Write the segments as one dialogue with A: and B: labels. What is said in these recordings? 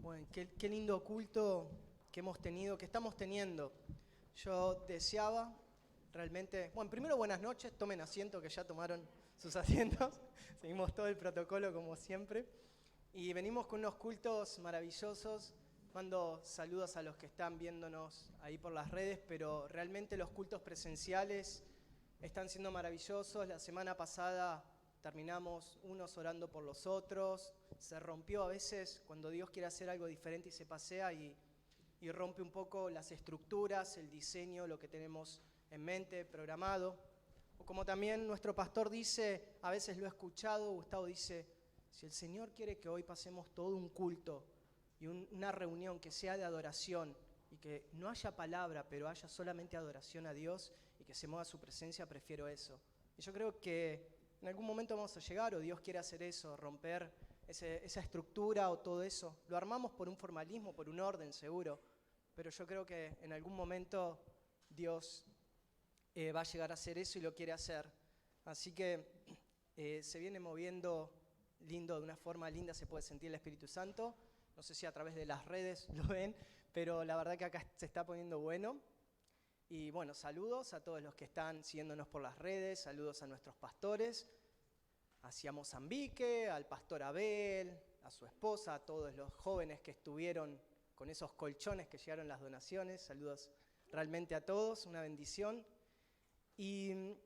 A: Bueno, qué lindo culto que hemos tenido, que estamos teniendo. Yo deseaba realmente... Bueno, primero buenas noches, tomen asiento que ya tomaron sus asientos. Seguimos todo el protocolo como siempre. Y venimos con unos cultos maravillosos. Mando saludos a los que están viéndonos ahí por las redes, pero realmente los cultos presenciales están siendo maravillosos. La semana pasada terminamos unos orando por los otros. Se rompió a veces cuando Dios quiere hacer algo diferente y se pasea y rompe un poco las estructuras, el diseño, lo que tenemos en mente, programado. O como también nuestro pastor dice, a veces lo he escuchado, Gustavo dice, si el Señor quiere que hoy pasemos todo un culto y una reunión que sea de adoración y que no haya palabra, pero haya solamente adoración a Dios y que se mueva su presencia, prefiero eso. Y yo creo que en algún momento vamos a llegar, o Dios quiere hacer eso, romper esa estructura o todo eso. Lo armamos por un formalismo, por un orden, seguro, pero yo creo que en algún momento Dios va a llegar a hacer eso y lo quiere hacer. Así que se viene moviendo lindo, de una forma linda se puede sentir el Espíritu Santo. No sé si a través de las redes lo ven, pero la verdad que acá se está poniendo bueno. Y bueno, saludos a todos los que están siguiéndonos por las redes, saludos a nuestros pastores, hacia Mozambique, al pastor Abel, a su esposa, a todos los jóvenes que estuvieron con esos colchones que llegaron las donaciones, saludos realmente a todos, una bendición. Y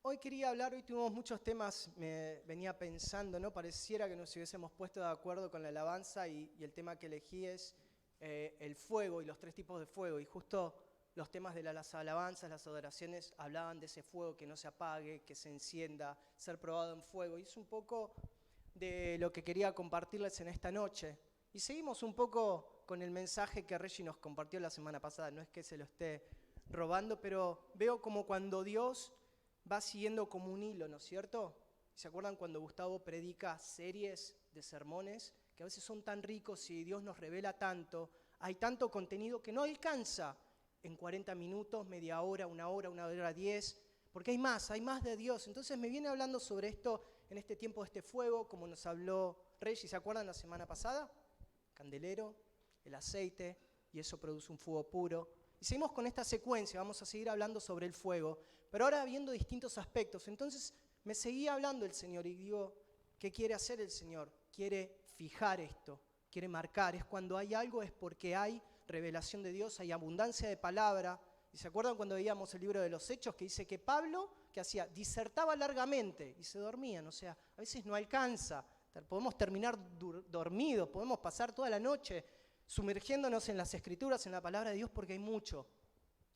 A: hoy quería hablar, hoy tuvimos muchos temas, me venía pensando, ¿no? Pareciera que nos hubiésemos puesto de acuerdo con la alabanza y el tema que elegí es el fuego y los 3 tipos de fuego, y justo los temas de las alabanzas, las adoraciones, hablaban de ese fuego que no se apague, que se encienda, ser probado en fuego. Y es un poco de lo que quería compartirles en esta noche. Y seguimos un poco con el mensaje que Reggie nos compartió la semana pasada. No es que se lo esté robando, pero veo como cuando Dios va siguiendo como un hilo, ¿no es cierto? ¿Se acuerdan cuando Gustavo predica series de sermones? Que a veces son tan ricos y Dios nos revela tanto, hay tanto contenido que no alcanza en 40 minutos, media hora, 10, porque hay más de Dios. Entonces me viene hablando sobre esto en este tiempo de este fuego, como nos habló Reggie, ¿se acuerdan la semana pasada? Candelero, el aceite, y eso produce un fuego puro. Y seguimos con esta secuencia, vamos a seguir hablando sobre el fuego, pero ahora viendo distintos aspectos. Entonces me seguía hablando el Señor y digo, ¿qué quiere hacer el Señor? Quiere fijar esto, quiere marcar. Es cuando hay algo, es porque hay revelación de Dios, hay abundancia de palabra. ¿Y se acuerdan cuando veíamos el libro de los Hechos que dice que Pablo, ¿qué hacía? Disertaba largamente y se dormían. O sea, a veces no alcanza. Podemos terminar dormidos, podemos pasar toda la noche sumergiéndonos en las Escrituras, en la palabra de Dios, porque hay mucho.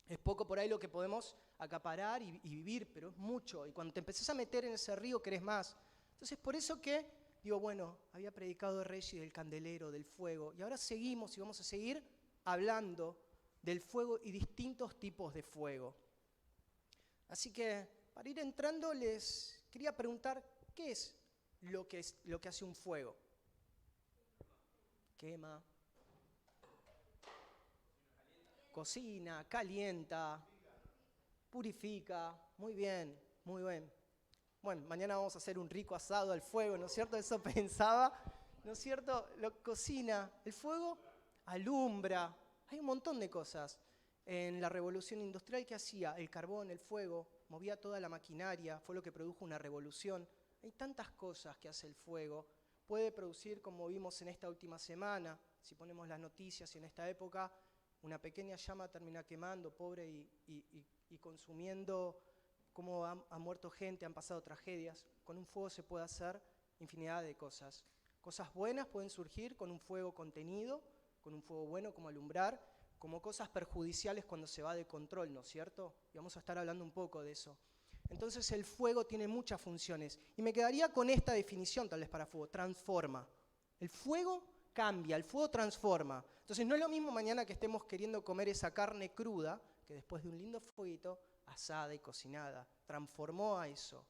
A: Es poco por ahí lo que podemos acaparar y vivir, pero es mucho. Y cuando te empezás a meter en ese río, querés más. Entonces, por eso que digo, bueno, había predicado de Reggie, del candelero, del fuego, y ahora seguimos y vamos a seguir hablando del fuego y distintos tipos de fuego. Así que, para ir entrando, les quería preguntar, ¿qué es lo que hace un fuego? Quema, cocina, calienta, purifica. Muy bien, muy bien. Bueno, mañana vamos a hacer un rico asado al fuego, ¿no es cierto? Eso pensaba, ¿no es cierto? Lo cocina, el fuego alumbra, hay un montón de cosas. En la revolución industrial, ¿qué hacía? El carbón, el fuego, movía toda la maquinaria, fue lo que produjo una revolución. Hay tantas cosas que hace el fuego. Puede producir, como vimos en esta última semana, si ponemos las noticias y en esta época, una pequeña llama termina quemando, pobre, y consumiendo. Cómo ha muerto gente, han pasado tragedias. Con un fuego se puede hacer infinidad de cosas. Cosas buenas pueden surgir con un fuego contenido, con un fuego bueno como alumbrar, como cosas perjudiciales cuando se va de control, ¿no es cierto? Y vamos a estar hablando un poco de eso. Entonces el fuego tiene muchas funciones. Y me quedaría con esta definición tal vez para fuego, transforma. El fuego cambia, el fuego transforma. Entonces no es lo mismo mañana que estemos queriendo comer esa carne cruda, que después de un lindo fueguito, asada y cocinada, transformó a eso.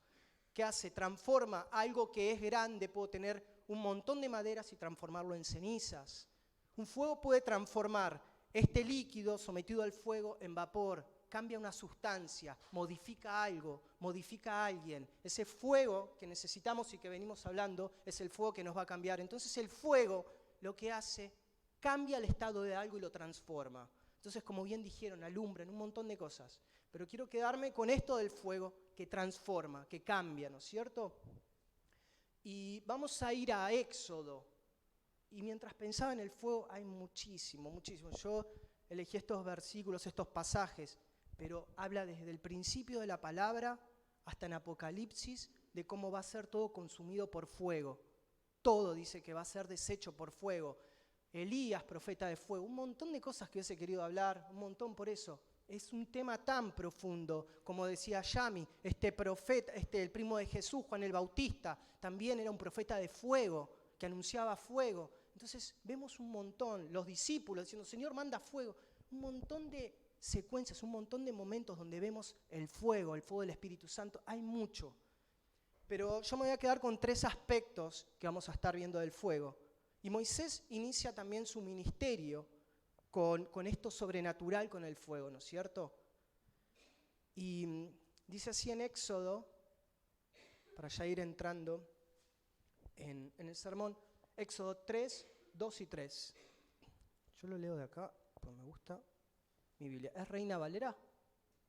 A: ¿Qué hace? Transforma algo que es grande, puedo tener un montón de maderas y transformarlo en cenizas. Un fuego puede transformar este líquido sometido al fuego en vapor, cambia una sustancia, modifica algo, modifica a alguien. Ese fuego que necesitamos y que venimos hablando es el fuego que nos va a cambiar. Entonces el fuego lo que hace cambia el estado de algo y lo transforma. Entonces, como bien dijeron, alumbran un montón de cosas. Pero quiero quedarme con esto del fuego que transforma, que cambia, ¿no es cierto? Y vamos a ir a Éxodo. Y mientras pensaba en el fuego, hay muchísimo, muchísimo. Yo elegí estos versículos, estos pasajes, pero habla desde el principio de la palabra hasta en Apocalipsis de cómo va a ser todo consumido por fuego. Todo dice que va a ser deshecho por fuego. Elías, profeta de fuego, un montón de cosas que hubiese querido hablar, un montón por eso. Es un tema tan profundo, como decía Yami, este profeta, el primo de Jesús, Juan el Bautista, también era un profeta de fuego, que anunciaba fuego. Entonces vemos un montón, los discípulos diciendo, Señor, manda fuego, un montón de secuencias, un montón de momentos donde vemos el fuego del Espíritu Santo, hay mucho. Pero yo me voy a quedar con 3 aspectos que vamos a estar viendo del fuego. Y Moisés inicia también su ministerio con esto sobrenatural con el fuego, ¿no es cierto? Y dice así en Éxodo, para ya ir entrando en el sermón, Éxodo 3, 2 y 3. Yo lo leo de acá, porque me gusta mi Biblia. ¿Es Reina Valera?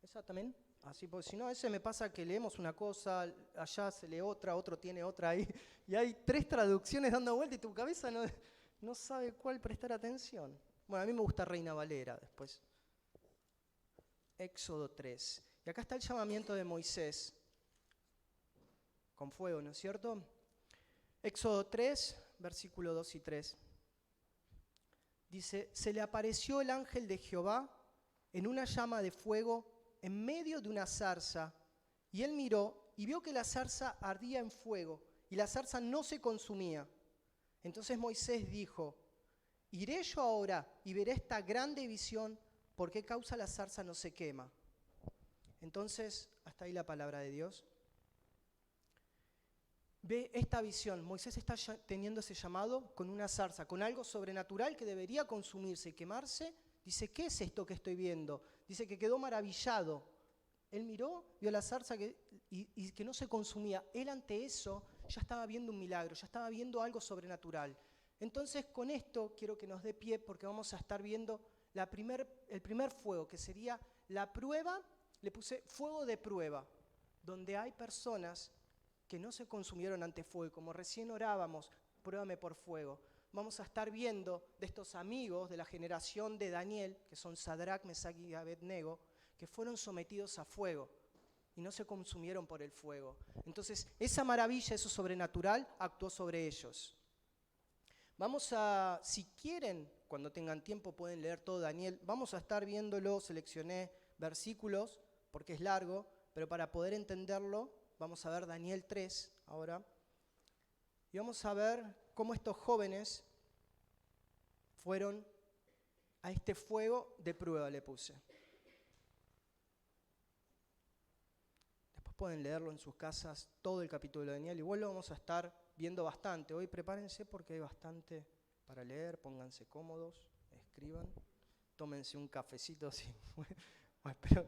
A: ¿Esa también? Así, porque si no, a veces me pasa que leemos una cosa, allá se lee otra, otro tiene otra ahí, y hay 3 traducciones dando vuelta y tu cabeza no sabe cuál prestar atención. Bueno, a mí me gusta Reina Valera después. Éxodo 3. Y acá está el llamamiento de Moisés, con fuego, ¿no es cierto? Éxodo 3, versículo 2 y 3. Dice, se le apareció el ángel de Jehová en una llama de fuego en medio de una zarza, y él miró y vio que la zarza ardía en fuego, y la zarza no se consumía. Entonces Moisés dijo, iré yo ahora y veré esta grande visión, ¿por qué causa la zarza no se quema? Entonces, hasta ahí la palabra de Dios. Ve esta visión, Moisés está teniendo ese llamado con una zarza, con algo sobrenatural que debería consumirse y quemarse. Dice, ¿qué es esto que estoy viendo? Dice que quedó maravillado. Él miró, vio la zarza y que no se consumía. Él ante eso ya estaba viendo un milagro, ya estaba viendo algo sobrenatural. Entonces con esto quiero que nos dé pie porque vamos a estar viendo el primer fuego, que sería la prueba. Le puse fuego de prueba, donde hay personas que no se consumieron ante fuego, como recién orábamos, pruébame por fuego. Vamos a estar viendo de estos amigos de la generación de Daniel, que son Sadrach, Mesach y Abednego, que fueron sometidos a fuego y no se consumieron por el fuego. Entonces, esa maravilla, eso sobrenatural, actuó sobre ellos. Vamos a, si quieren, cuando tengan tiempo pueden leer todo Daniel, vamos a estar viéndolo, seleccioné versículos, porque es largo, pero para poder entenderlo, vamos a ver Daniel 3 ahora, y vamos a ver cómo estos jóvenes fueron a este fuego de prueba, le puse. Después pueden leerlo en sus casas, todo el capítulo de Daniel, igual lo vamos a estar viendo bastante. Hoy prepárense porque hay bastante para leer, pónganse cómodos, escriban, tómense un cafecito, sí. Bueno, pero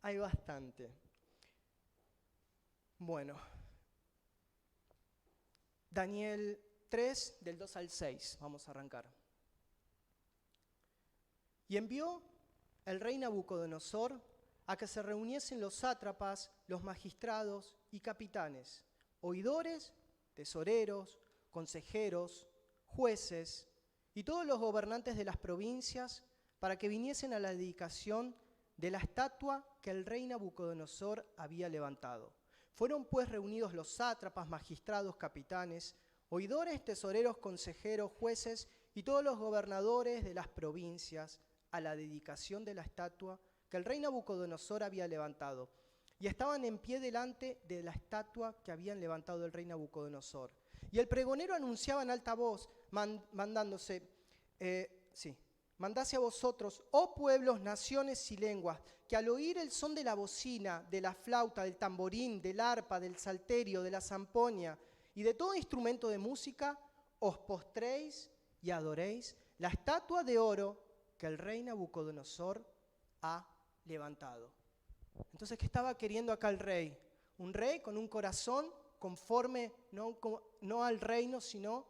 A: hay bastante. Bueno, Daniel 3, del 2 al 6, vamos a arrancar. Y envió el rey Nabucodonosor a que se reuniesen los sátrapas, los magistrados y capitanes, oidores, tesoreros, consejeros, jueces y todos los gobernantes de las provincias para que viniesen a la dedicación de la estatua que el rey Nabucodonosor había levantado. Fueron pues reunidos los sátrapas, magistrados, capitanes, oidores, tesoreros, consejeros, jueces y todos los gobernadores de las provincias a la dedicación de la estatua que el rey Nabucodonosor había levantado. Y estaban en pie delante de la estatua que habían levantado el rey Nabucodonosor. Y el pregonero anunciaba en alta voz, mandase a vosotros, oh pueblos, naciones y lenguas, que al oír el son de la bocina, de la flauta, del tamborín, del arpa, del salterio, de la zampoña y de todo instrumento de música, os postréis y adoréis la estatua de oro que el rey Nabucodonosor ha levantado. Entonces, ¿qué estaba queriendo acá el rey? Un rey con un corazón conforme no al reino, sino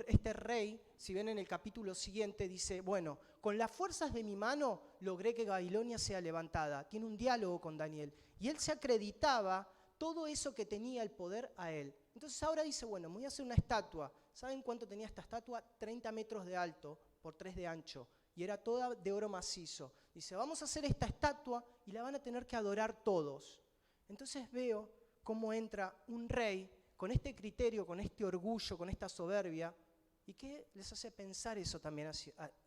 A: este rey, si ven en el capítulo siguiente, dice, bueno, con las fuerzas de mi mano logré que Babilonia sea levantada. Tiene un diálogo con Daniel. Y él se acreditaba todo eso que tenía el poder a él. Entonces ahora dice, bueno, me voy a hacer una estatua. ¿Saben cuánto tenía esta estatua? 30 metros de alto por 3 de ancho. Y era toda de oro macizo. Dice, vamos a hacer esta estatua y la van a tener que adorar todos. Entonces veo cómo entra un rey con este criterio, con este orgullo, con esta soberbia. ¿Y qué les hace pensar eso también?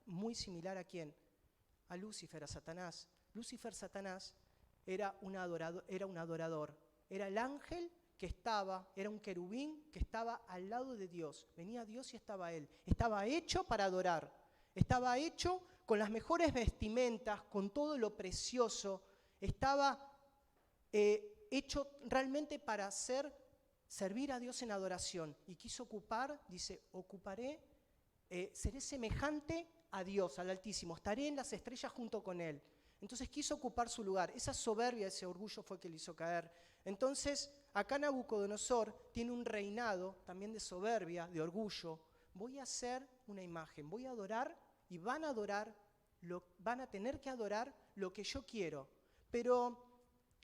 A: Muy similar ¿a quién? A Lucifer, a Satanás. Lucifer, Satanás, era un adorador. Era el ángel que era un querubín que estaba al lado de Dios. Venía Dios y estaba él. Estaba hecho para adorar. Estaba hecho con las mejores vestimentas, con todo lo precioso. Estaba hecho realmente para servir a Dios en adoración. Y quiso seré semejante a Dios, al Altísimo. Estaré en las estrellas junto con Él. Entonces quiso ocupar su lugar. Esa soberbia, ese orgullo fue que le hizo caer. Entonces, acá Nabucodonosor tiene un reinado también de soberbia, de orgullo. Voy a hacer una imagen, voy a adorar y van a tener que adorar lo que yo quiero. Pero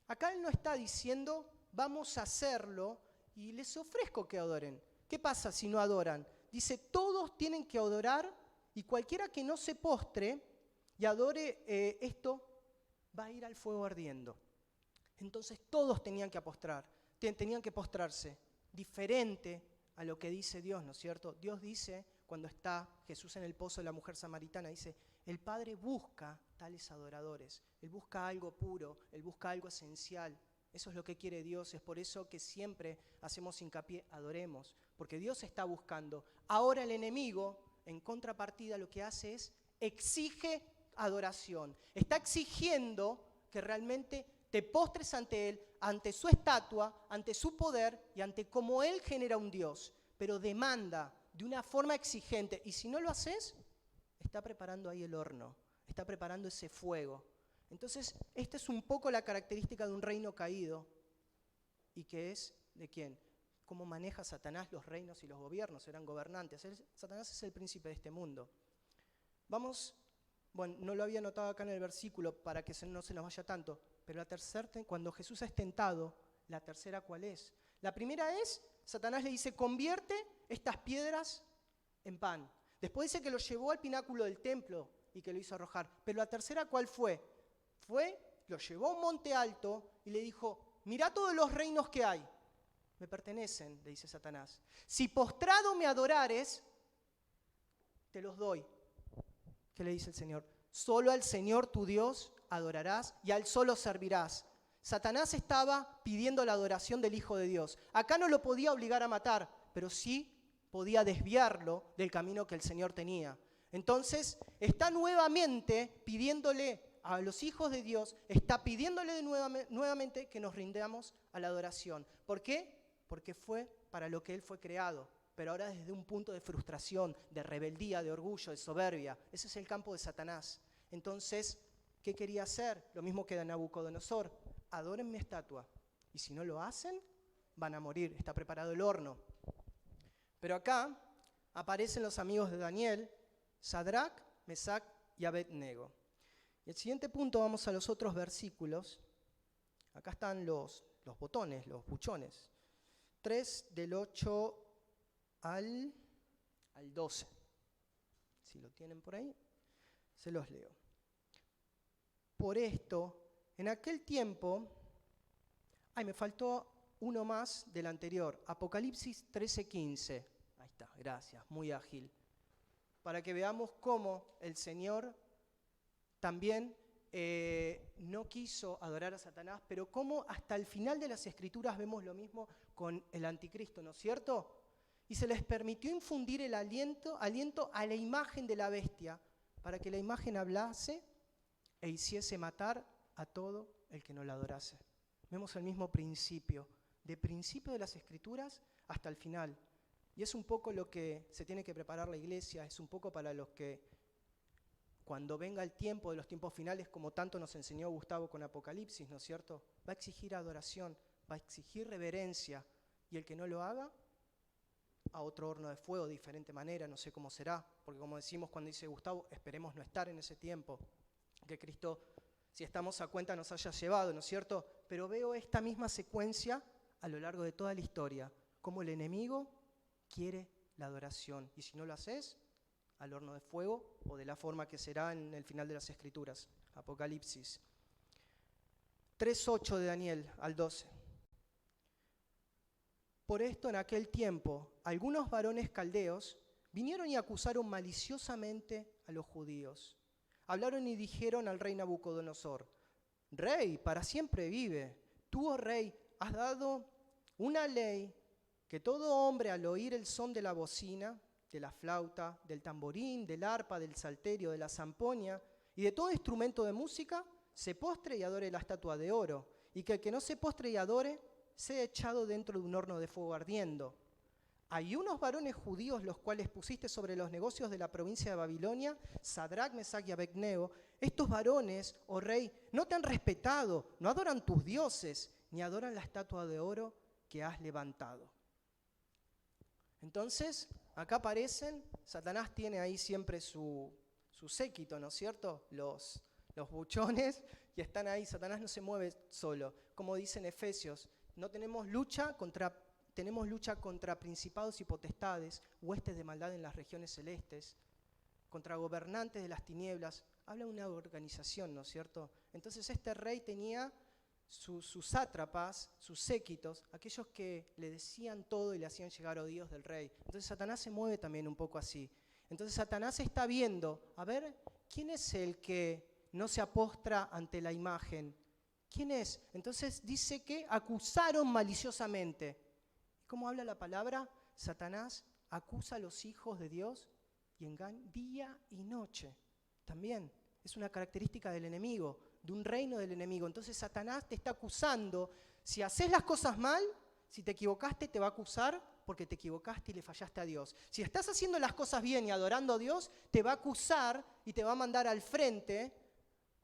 A: acá él no está diciendo, vamos a hacerlo y les ofrezco que adoren. ¿Qué pasa si no adoran? Dice, todos tienen que adorar y cualquiera que no se postre y adore esto, va a ir al fuego ardiendo. Entonces todos tenían que postrarse, diferente a lo que dice Dios, ¿no es cierto? Dios dice, cuando está Jesús en el pozo de la mujer samaritana, dice, el Padre busca tales adoradores. Él busca algo puro, Él busca algo esencial. Eso es lo que quiere Dios, es por eso que siempre hacemos hincapié, adoremos, porque Dios está buscando. Ahora el enemigo, en contrapartida, lo que hace es exige adoración. Está exigiendo que realmente te postres ante Él, ante su estatua, ante su poder y ante cómo Él genera un Dios, pero demanda de una forma exigente. Y si no lo haces, está preparando ahí el horno, está preparando ese fuego. Entonces, esta es un poco la característica de un reino caído. ¿Y qué es? ¿De quién? ¿Cómo maneja Satanás los reinos y los gobiernos? Eran gobernantes. Satanás es el príncipe de este mundo. No lo había notado acá en el versículo para que no se nos vaya tanto, pero cuando Jesús es tentado, la tercera, ¿cuál es? La primera es, Satanás le dice, convierte estas piedras en pan. Después dice que lo llevó al pináculo del templo y que lo hizo arrojar. Pero la tercera, ¿cuál fue? Lo llevó a un monte alto y le dijo, mirá todos los reinos que hay. Me pertenecen, le dice Satanás. Si postrado me adorares, te los doy. ¿Qué le dice el Señor? Solo al Señor tu Dios adorarás y a Él solo servirás. Satanás estaba pidiendo la adoración del Hijo de Dios. Acá no lo podía obligar a matar, pero sí podía desviarlo del camino que el Señor tenía. Entonces, está nuevamente pidiéndole a los hijos de Dios, está pidiéndole nuevamente que nos rindamos a la adoración. ¿Por qué? Porque fue para lo que Él fue creado, pero ahora desde un punto de frustración, de rebeldía, de orgullo, de soberbia. Ese es el campo de Satanás. Entonces, ¿qué quería hacer? Lo mismo que Nabucodonosor. Adoren mi estatua. Y si no lo hacen, van a morir. Está preparado el horno. Pero acá aparecen los amigos de Daniel, Sadrac, Mesac y Abednego. Y el siguiente punto, vamos a los otros versículos. Acá están los botones, los buchones. 3 del 8 al 12. Si lo tienen por ahí, se los leo. Por esto, en aquel tiempo, me faltó uno más del anterior, Apocalipsis 13:15. Ahí está, gracias, muy ágil. Para que veamos cómo el Señor también no quiso adorar a Satanás, pero cómo hasta el final de las Escrituras vemos lo mismo con el anticristo, ¿no es cierto? Y se les permitió infundir el aliento a la imagen de la bestia, para que la imagen hablase e hiciese matar a todo el que no la adorase. Vemos el mismo principio, de principio de las Escrituras hasta el final. Y es un poco lo que se tiene que preparar la iglesia, es un poco para los que, cuando venga el tiempo de los tiempos finales, como tanto nos enseñó Gustavo con Apocalipsis, ¿no es cierto? Va a exigir adoración, va a exigir reverencia, y el que no lo haga, a otro horno de fuego de diferente manera, no sé cómo será, porque como decimos cuando dice Gustavo, esperemos no estar en ese tiempo, que Cristo, si estamos a cuenta, nos haya llevado, ¿no es cierto? Pero veo esta misma secuencia a lo largo de toda la historia, cómo el enemigo quiere la adoración, y si no lo haces, al horno de fuego, o de la forma que será en el final de las Escrituras, Apocalipsis. 3:8 de Daniel al 12. Por esto, en aquel tiempo, algunos varones caldeos vinieron y acusaron maliciosamente a los judíos. Hablaron y dijeron al rey Nabucodonosor: Rey, para siempre vive. Tú, oh rey, has dado una ley que todo hombre al oír el son de la bocina, de la flauta, del tamborín, del arpa, del salterio, de la zampoña y de todo instrumento de música, se postre y adore la estatua de oro, y que el que no se postre y adore sea echado dentro de un horno de fuego ardiendo. Hay unos varones judíos los cuales pusiste sobre los negocios de la provincia de Babilonia, Sadrac, Mesac y Abednego. Estos varones, oh rey, no te han respetado, no adoran tus dioses, ni adoran la estatua de oro que has levantado. Entonces, acá aparecen, Satanás tiene ahí siempre su séquito, ¿no es cierto? Los buchones, y están ahí. Satanás no se mueve solo. Como dice en Efesios, tenemos lucha contra principados y potestades, huestes de maldad en las regiones celestes, contra gobernantes de las tinieblas. Habla de una organización, ¿no es cierto? Entonces este rey tenía sus sátrapas, sus séquitos, aquellos que le decían todo y le hacían llegar oídos del rey. Entonces Satanás se mueve también un poco así. Entonces Satanás está viendo, a ver, ¿quién es el que no se apostra ante la imagen? ¿Quién es? Entonces dice que acusaron maliciosamente. ¿Cómo habla la palabra? Satanás acusa a los hijos de Dios y engaña día y noche. También es una característica del enemigo, de un reino del enemigo. Entonces Satanás te está acusando. Si haces las cosas mal, si te equivocaste, te va a acusar porque te equivocaste y le fallaste a Dios. Si estás haciendo las cosas bien y adorando a Dios, te va a acusar y te va a mandar al frente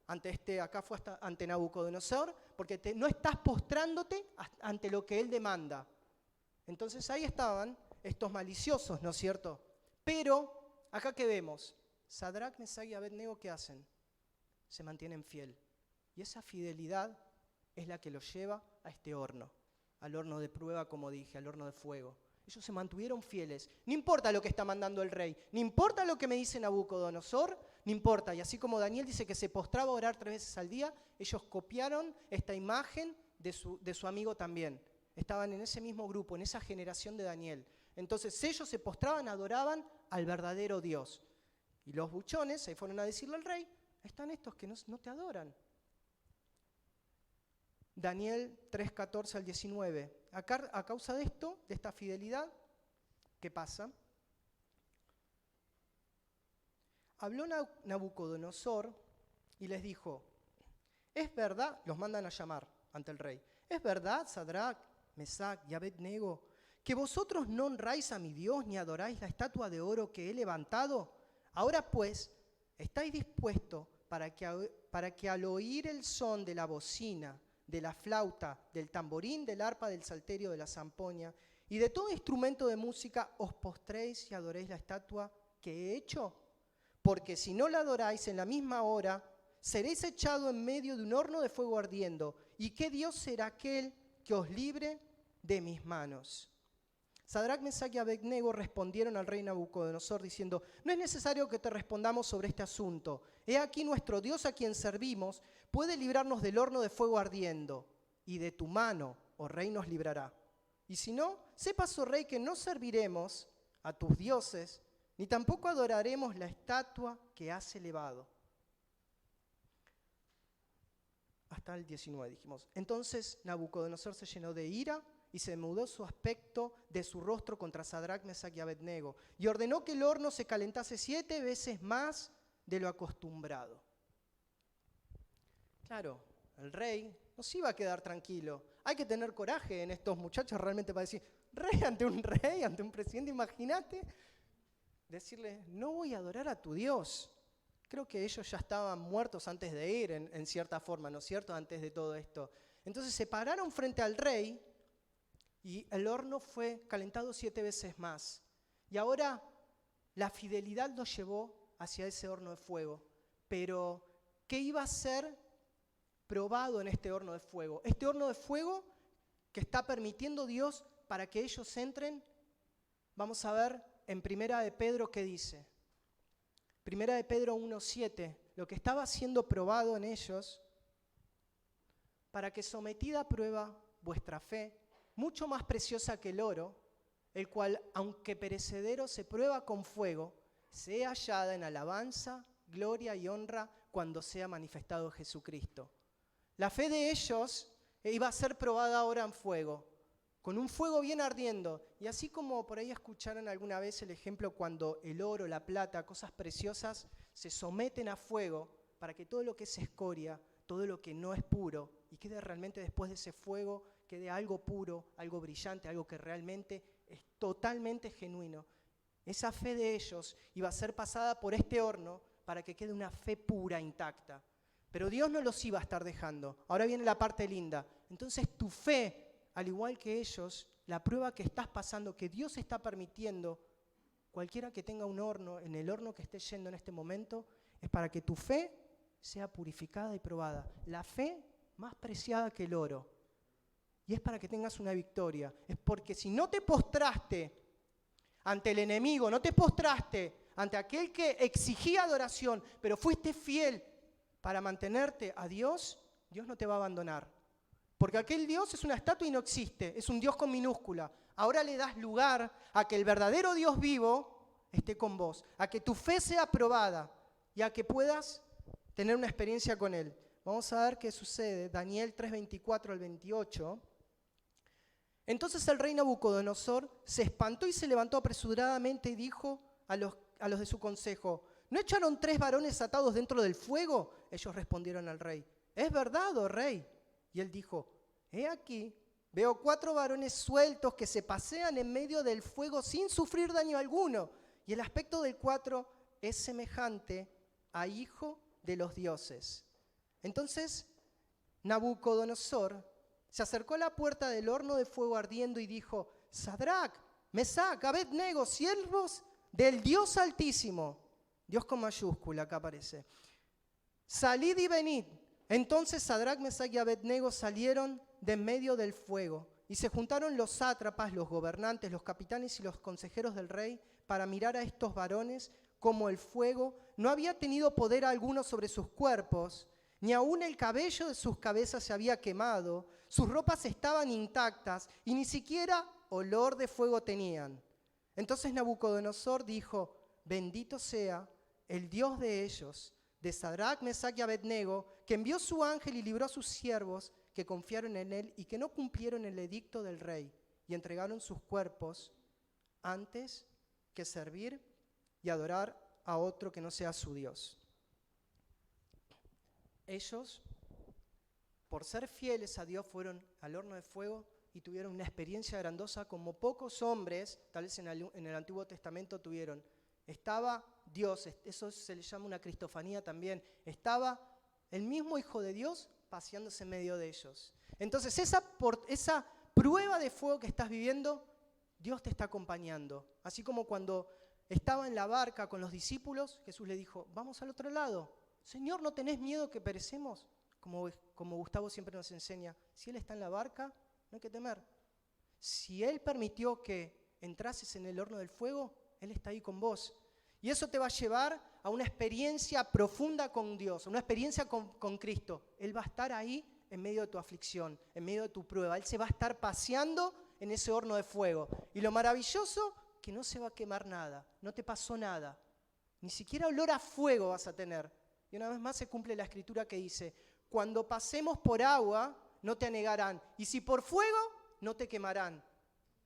A: ante Nabucodonosor, porque no estás postrándote ante lo que él demanda. Entonces ahí estaban estos maliciosos, ¿no es cierto? Pero, acá que vemos, Sadrac, Mesac y Abednego, ¿qué hacen? Se mantienen fiel. Y esa fidelidad es la que los lleva a este horno, al horno de prueba, como dije, al horno de fuego. Ellos se mantuvieron fieles. No importa lo que está mandando el rey, no importa lo que me dice Nabucodonosor, no importa. Y así como Daniel dice que se postraba a orar 3 veces al día, ellos copiaron esta imagen de su amigo también. Estaban en ese mismo grupo, en esa generación de Daniel. Entonces ellos se postraban, adoraban al verdadero Dios. Y los buchones se fueron a decirle al rey: están estos que no te adoran. Daniel 3:14 al 19. A causa de esto, de esta fidelidad, ¿qué pasa? Habló Nabucodonosor y les dijo: es verdad, los mandan a llamar ante el rey. ¿Es verdad, Sadrac, Mesac y Abednego, que vosotros no honráis a mi Dios ni adoráis la estatua de oro que he levantado? Ahora pues, ¿estáis dispuestos para que al oír el son de la bocina, de la flauta, del tamborín, del arpa, del salterio, de la zampoña y de todo instrumento de música, os postréis y adoréis la estatua que he hecho? Porque si no la adoráis en la misma hora, seréis echados en medio de un horno de fuego ardiendo. ¿Y qué Dios será aquel que os libre de mis manos? Sadrac, Mesac y Abednego respondieron al rey Nabucodonosor diciendo: no es necesario que te respondamos sobre este asunto. He aquí nuestro Dios a quien servimos puede librarnos del horno de fuego ardiendo, y de tu mano, oh rey, nos librará. Y si no, sepas, oh rey, que no serviremos a tus dioses, ni tampoco adoraremos la estatua que has elevado. Hasta el 19 dijimos. Entonces Nabucodonosor se llenó de ira y se mudó su aspecto de su rostro contra Sadrac, Mesac y Abednego, y ordenó que el horno se calentase 7 veces más de lo acostumbrado. Claro, el rey no se iba a quedar tranquilo. Hay que tener coraje en estos muchachos realmente para decir: rey, ante un presidente, imagínate, decirle: no voy a adorar a tu Dios. Creo que ellos ya estaban muertos antes de ir, en cierta forma, ¿no es cierto?, antes de todo esto. Entonces se pararon frente al rey y el horno fue calentado 7 veces más. Y ahora la fidelidad los llevó hacia ese horno de fuego. Pero, ¿qué iba a ser probado en este horno de fuego? Este horno de fuego que está permitiendo Dios para que ellos entren, vamos a ver en Primera de Pedro qué dice. Primera de Pedro 1:7, lo que estaba siendo probado en ellos, para que sometida a prueba vuestra fe, mucho más preciosa que el oro, el cual, aunque perecedero, se prueba con fuego, sea hallada en alabanza, gloria y honra cuando sea manifestado Jesucristo. La fe de ellos iba a ser probada ahora en fuego, con un fuego bien ardiendo. Y así como por ahí escucharon alguna vez el ejemplo cuando el oro, la plata, cosas preciosas, se someten a fuego para que todo lo que es escoria, todo lo que no es puro, y quede realmente después de ese fuego, quede algo puro, algo brillante, algo que realmente es totalmente genuino. Esa fe de ellos iba a ser pasada por este horno para que quede una fe pura, intacta. Pero Dios no los iba a estar dejando. Ahora viene la parte linda. Entonces tu fe, al igual que ellos, la prueba que estás pasando, que Dios está permitiendo, cualquiera que tenga un horno, en el horno que esté yendo en este momento, es para que tu fe sea purificada y probada. La fe más preciada que el oro. Y es para que tengas una victoria. Es porque si no te postraste ante el enemigo, no te postraste ante aquel que exigía adoración, pero fuiste fiel para mantenerte a Dios, Dios no te va a abandonar. Porque aquel Dios es una estatua y no existe, es un Dios con minúscula. Ahora le das lugar a que el verdadero Dios vivo esté con vos, a que tu fe sea probada y a que puedas tener una experiencia con Él. Vamos a ver qué sucede. Daniel 3:24 al 28. Entonces el rey Nabucodonosor se espantó y se levantó apresuradamente y dijo a los de su consejo: ¿no echaron 3 varones atados dentro del fuego? Ellos respondieron al rey: ¿es verdad, oh rey? Y él dijo: he aquí, veo 4 varones sueltos que se pasean en medio del fuego sin sufrir daño alguno. Y el aspecto del 4 es semejante a hijo de los dioses. Entonces Nabucodonosor se acercó a la puerta del horno de fuego ardiendo y dijo: Sadrac, Mesac, Abed-nego, siervos del Dios Altísimo. Dios con mayúscula, acá aparece. Salid y venid. Entonces Sadrac, Mesac y Abed-nego salieron de en medio del fuego. Y se juntaron los sátrapas, los gobernantes, los capitanes y los consejeros del rey para mirar a estos varones, como el fuego no había tenido poder alguno sobre sus cuerpos, ni aún el cabello de sus cabezas se había quemado, sus ropas estaban intactas y ni siquiera olor de fuego tenían. Entonces Nabucodonosor dijo: bendito sea el Dios de ellos, de Sadrac, Mesac y Abed-nego, que envió su ángel y libró a sus siervos que confiaron en él y que no cumplieron el edicto del rey y entregaron sus cuerpos antes que servir y adorar a otro que no sea su Dios. Ellos, por ser fieles a Dios, fueron al horno de fuego y tuvieron una experiencia grandiosa como pocos hombres, tal vez en el Antiguo Testamento, tuvieron. Estaba Dios, eso se le llama una cristofanía también, estaba el mismo Hijo de Dios paseándose en medio de ellos. Entonces esa prueba de fuego que estás viviendo, Dios te está acompañando. Así como cuando estaba en la barca con los discípulos, Jesús le dijo: vamos al otro lado. Señor, ¿no tenés miedo que perecemos? Como Gustavo siempre nos enseña, si Él está en la barca, no hay que temer. Si Él permitió que entrases en el horno del fuego, Él está ahí con vos. Y eso te va a llevar a una experiencia profunda con Dios, una experiencia con Cristo. Él va a estar ahí en medio de tu aflicción, en medio de tu prueba. Él se va a estar paseando en ese horno de fuego. Y lo maravilloso, que no se va a quemar nada, no te pasó nada. Ni siquiera olor a fuego vas a tener. Y una vez más se cumple la escritura que dice: cuando pasemos por agua, no te anegarán. Y si por fuego, no te quemarán.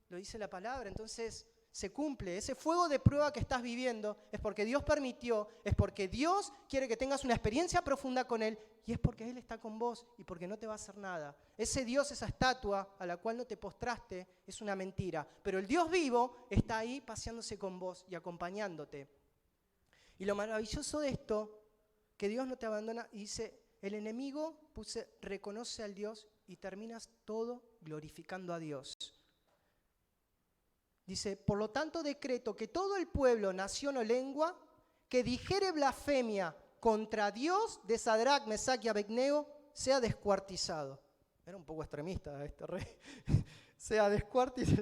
A: Lo dice la palabra, entonces se cumple. Ese fuego de prueba que estás viviendo es porque Dios permitió, es porque Dios quiere que tengas una experiencia profunda con Él y es porque Él está con vos y porque no te va a hacer nada. Ese Dios, esa estatua a la cual no te postraste, es una mentira. Pero el Dios vivo está ahí paseándose con vos y acompañándote. Y lo maravilloso de esto, que Dios no te abandona, y dice, el enemigo reconoce al Dios y terminas todo glorificando a Dios. Dice, por lo tanto decreto que todo el pueblo, nación o lengua, que dijere blasfemia contra Dios de Sadrach, Mesach y Abednego, sea descuartizado. Era un poco extremista este rey. Sea descuartizado,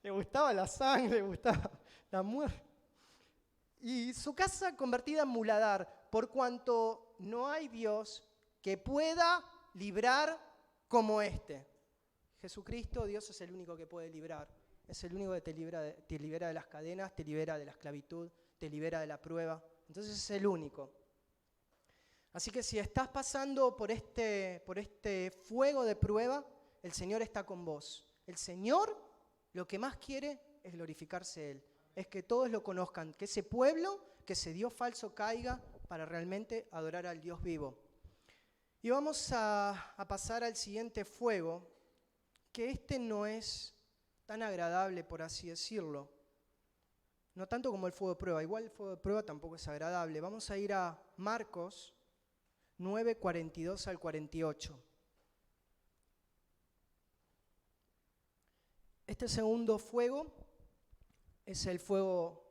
A: le gustaba la sangre, le gustaba la muerte. Y su casa convertida en muladar, por cuanto no hay Dios que pueda librar como este. Jesucristo, Dios es el único que puede librar. Es el único que te libera de las cadenas, te libera de la esclavitud, te libera de la prueba. Entonces es el único. Así que si estás pasando por este fuego de prueba, el Señor está con vos. El Señor lo que más quiere es glorificarse Él. Es que todos lo conozcan, que ese pueblo que se dio falso caiga para realmente adorar al Dios vivo. Y vamos a pasar al siguiente fuego, que este no es tan agradable, por así decirlo. No tanto como el fuego de prueba. Igual el fuego de prueba tampoco es agradable. Vamos a ir a Marcos 9, 42 al 48. Este segundo fuego es el fuego,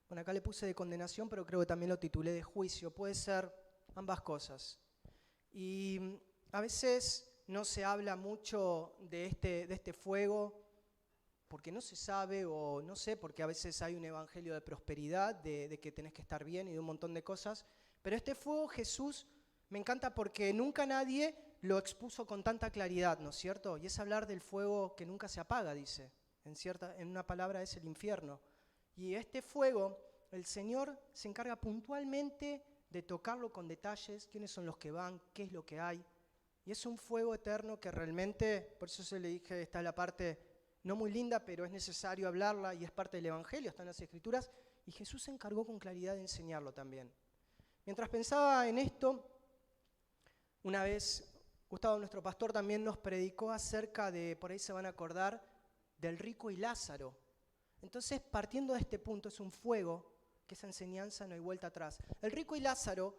A: bueno, acá le puse de condenación, pero creo que también lo titulé de juicio. Puede ser ambas cosas. Y a veces no se habla mucho de este fuego porque no se sabe, o no sé, porque a veces hay un evangelio de prosperidad, de que tenés que estar bien y de un montón de cosas. Pero este fuego Jesús me encanta porque nunca nadie lo expuso con tanta claridad, ¿no es cierto? Y es hablar del fuego que nunca se apaga, dice. En una palabra es el infierno. Y este fuego, el Señor se encarga puntualmente de tocarlo con detalles, quiénes son los que van, qué es lo que hay. Y es un fuego eterno que realmente, por eso se le dije, está la parte no muy linda, pero es necesario hablarla y es parte del Evangelio, está en las Escrituras. Y Jesús se encargó con claridad de enseñarlo también. Mientras pensaba en esto, una vez Gustavo, nuestro pastor, también nos predicó acerca de, por ahí se van a acordar, del rico y Lázaro. Entonces, partiendo de este punto, es un fuego, que esa enseñanza no hay vuelta atrás. El rico y Lázaro,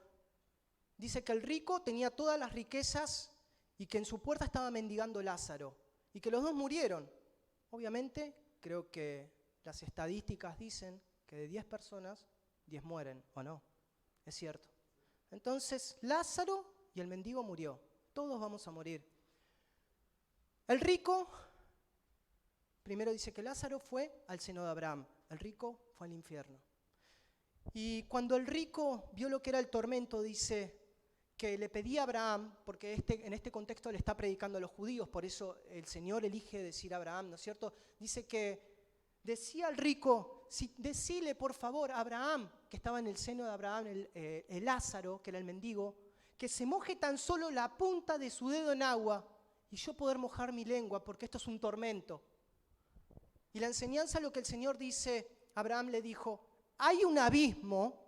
A: dice que el rico tenía todas las riquezas y que en su puerta estaba mendigando Lázaro, y que los dos murieron. Obviamente, creo que las estadísticas dicen que de 10 personas, 10 mueren, ¿o no? Es cierto. Entonces, Lázaro y el mendigo murió. Todos vamos a morir. El rico, primero dice que Lázaro fue al seno de Abraham. El rico fue al infierno. Y cuando el rico vio lo que era el tormento, dice que le pedía a Abraham, porque en este contexto le está predicando a los judíos, por eso el Señor elige decir a Abraham, ¿no es cierto? Dice que decía al rico, decile por favor a Abraham, que estaba en el seno de Abraham, el Lázaro, que era el mendigo, que se moje tan solo la punta de su dedo en agua y yo poder mojar mi lengua, porque esto es un tormento. Y la enseñanza, lo que el Señor dice, Abraham le dijo, hay un abismo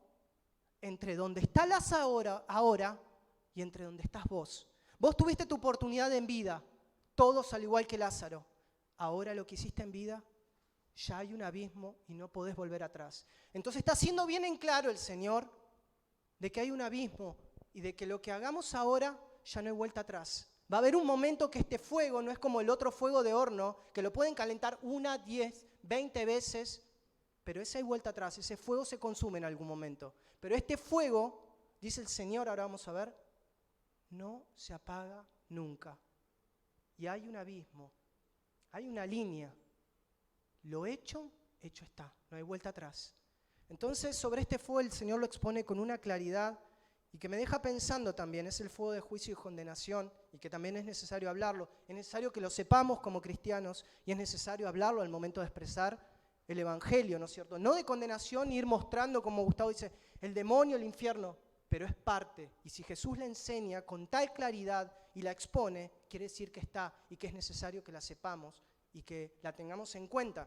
A: entre donde está Lázaro ahora y entre donde estás vos. Vos tuviste tu oportunidad en vida, todos al igual que Lázaro. Ahora lo que hiciste en vida, ya hay un abismo y no podés volver atrás. Entonces está haciendo bien en claro el Señor de que hay un abismo y de que lo que hagamos ahora ya no hay vuelta atrás. Va a haber un momento que este fuego no es como el otro fuego de horno, que lo pueden calentar 1, 10, 20 veces, pero ese hay vuelta atrás, ese fuego se consume en algún momento. Pero este fuego, dice el Señor, ahora vamos a ver, no se apaga nunca. Y hay un abismo, hay una línea. Lo hecho, hecho está, no hay vuelta atrás. Entonces, sobre este fuego el Señor lo expone con una claridad y que me deja pensando también, es el fuego de juicio y condenación, y que también es necesario hablarlo. Es necesario que lo sepamos como cristianos y es necesario hablarlo al momento de expresar el Evangelio, ¿no es cierto? No de condenación, ni ir mostrando, como Gustavo dice, el demonio, el infierno, pero es parte. Y si Jesús la enseña con tal claridad y la expone, quiere decir que está y que es necesario que la sepamos y que la tengamos en cuenta.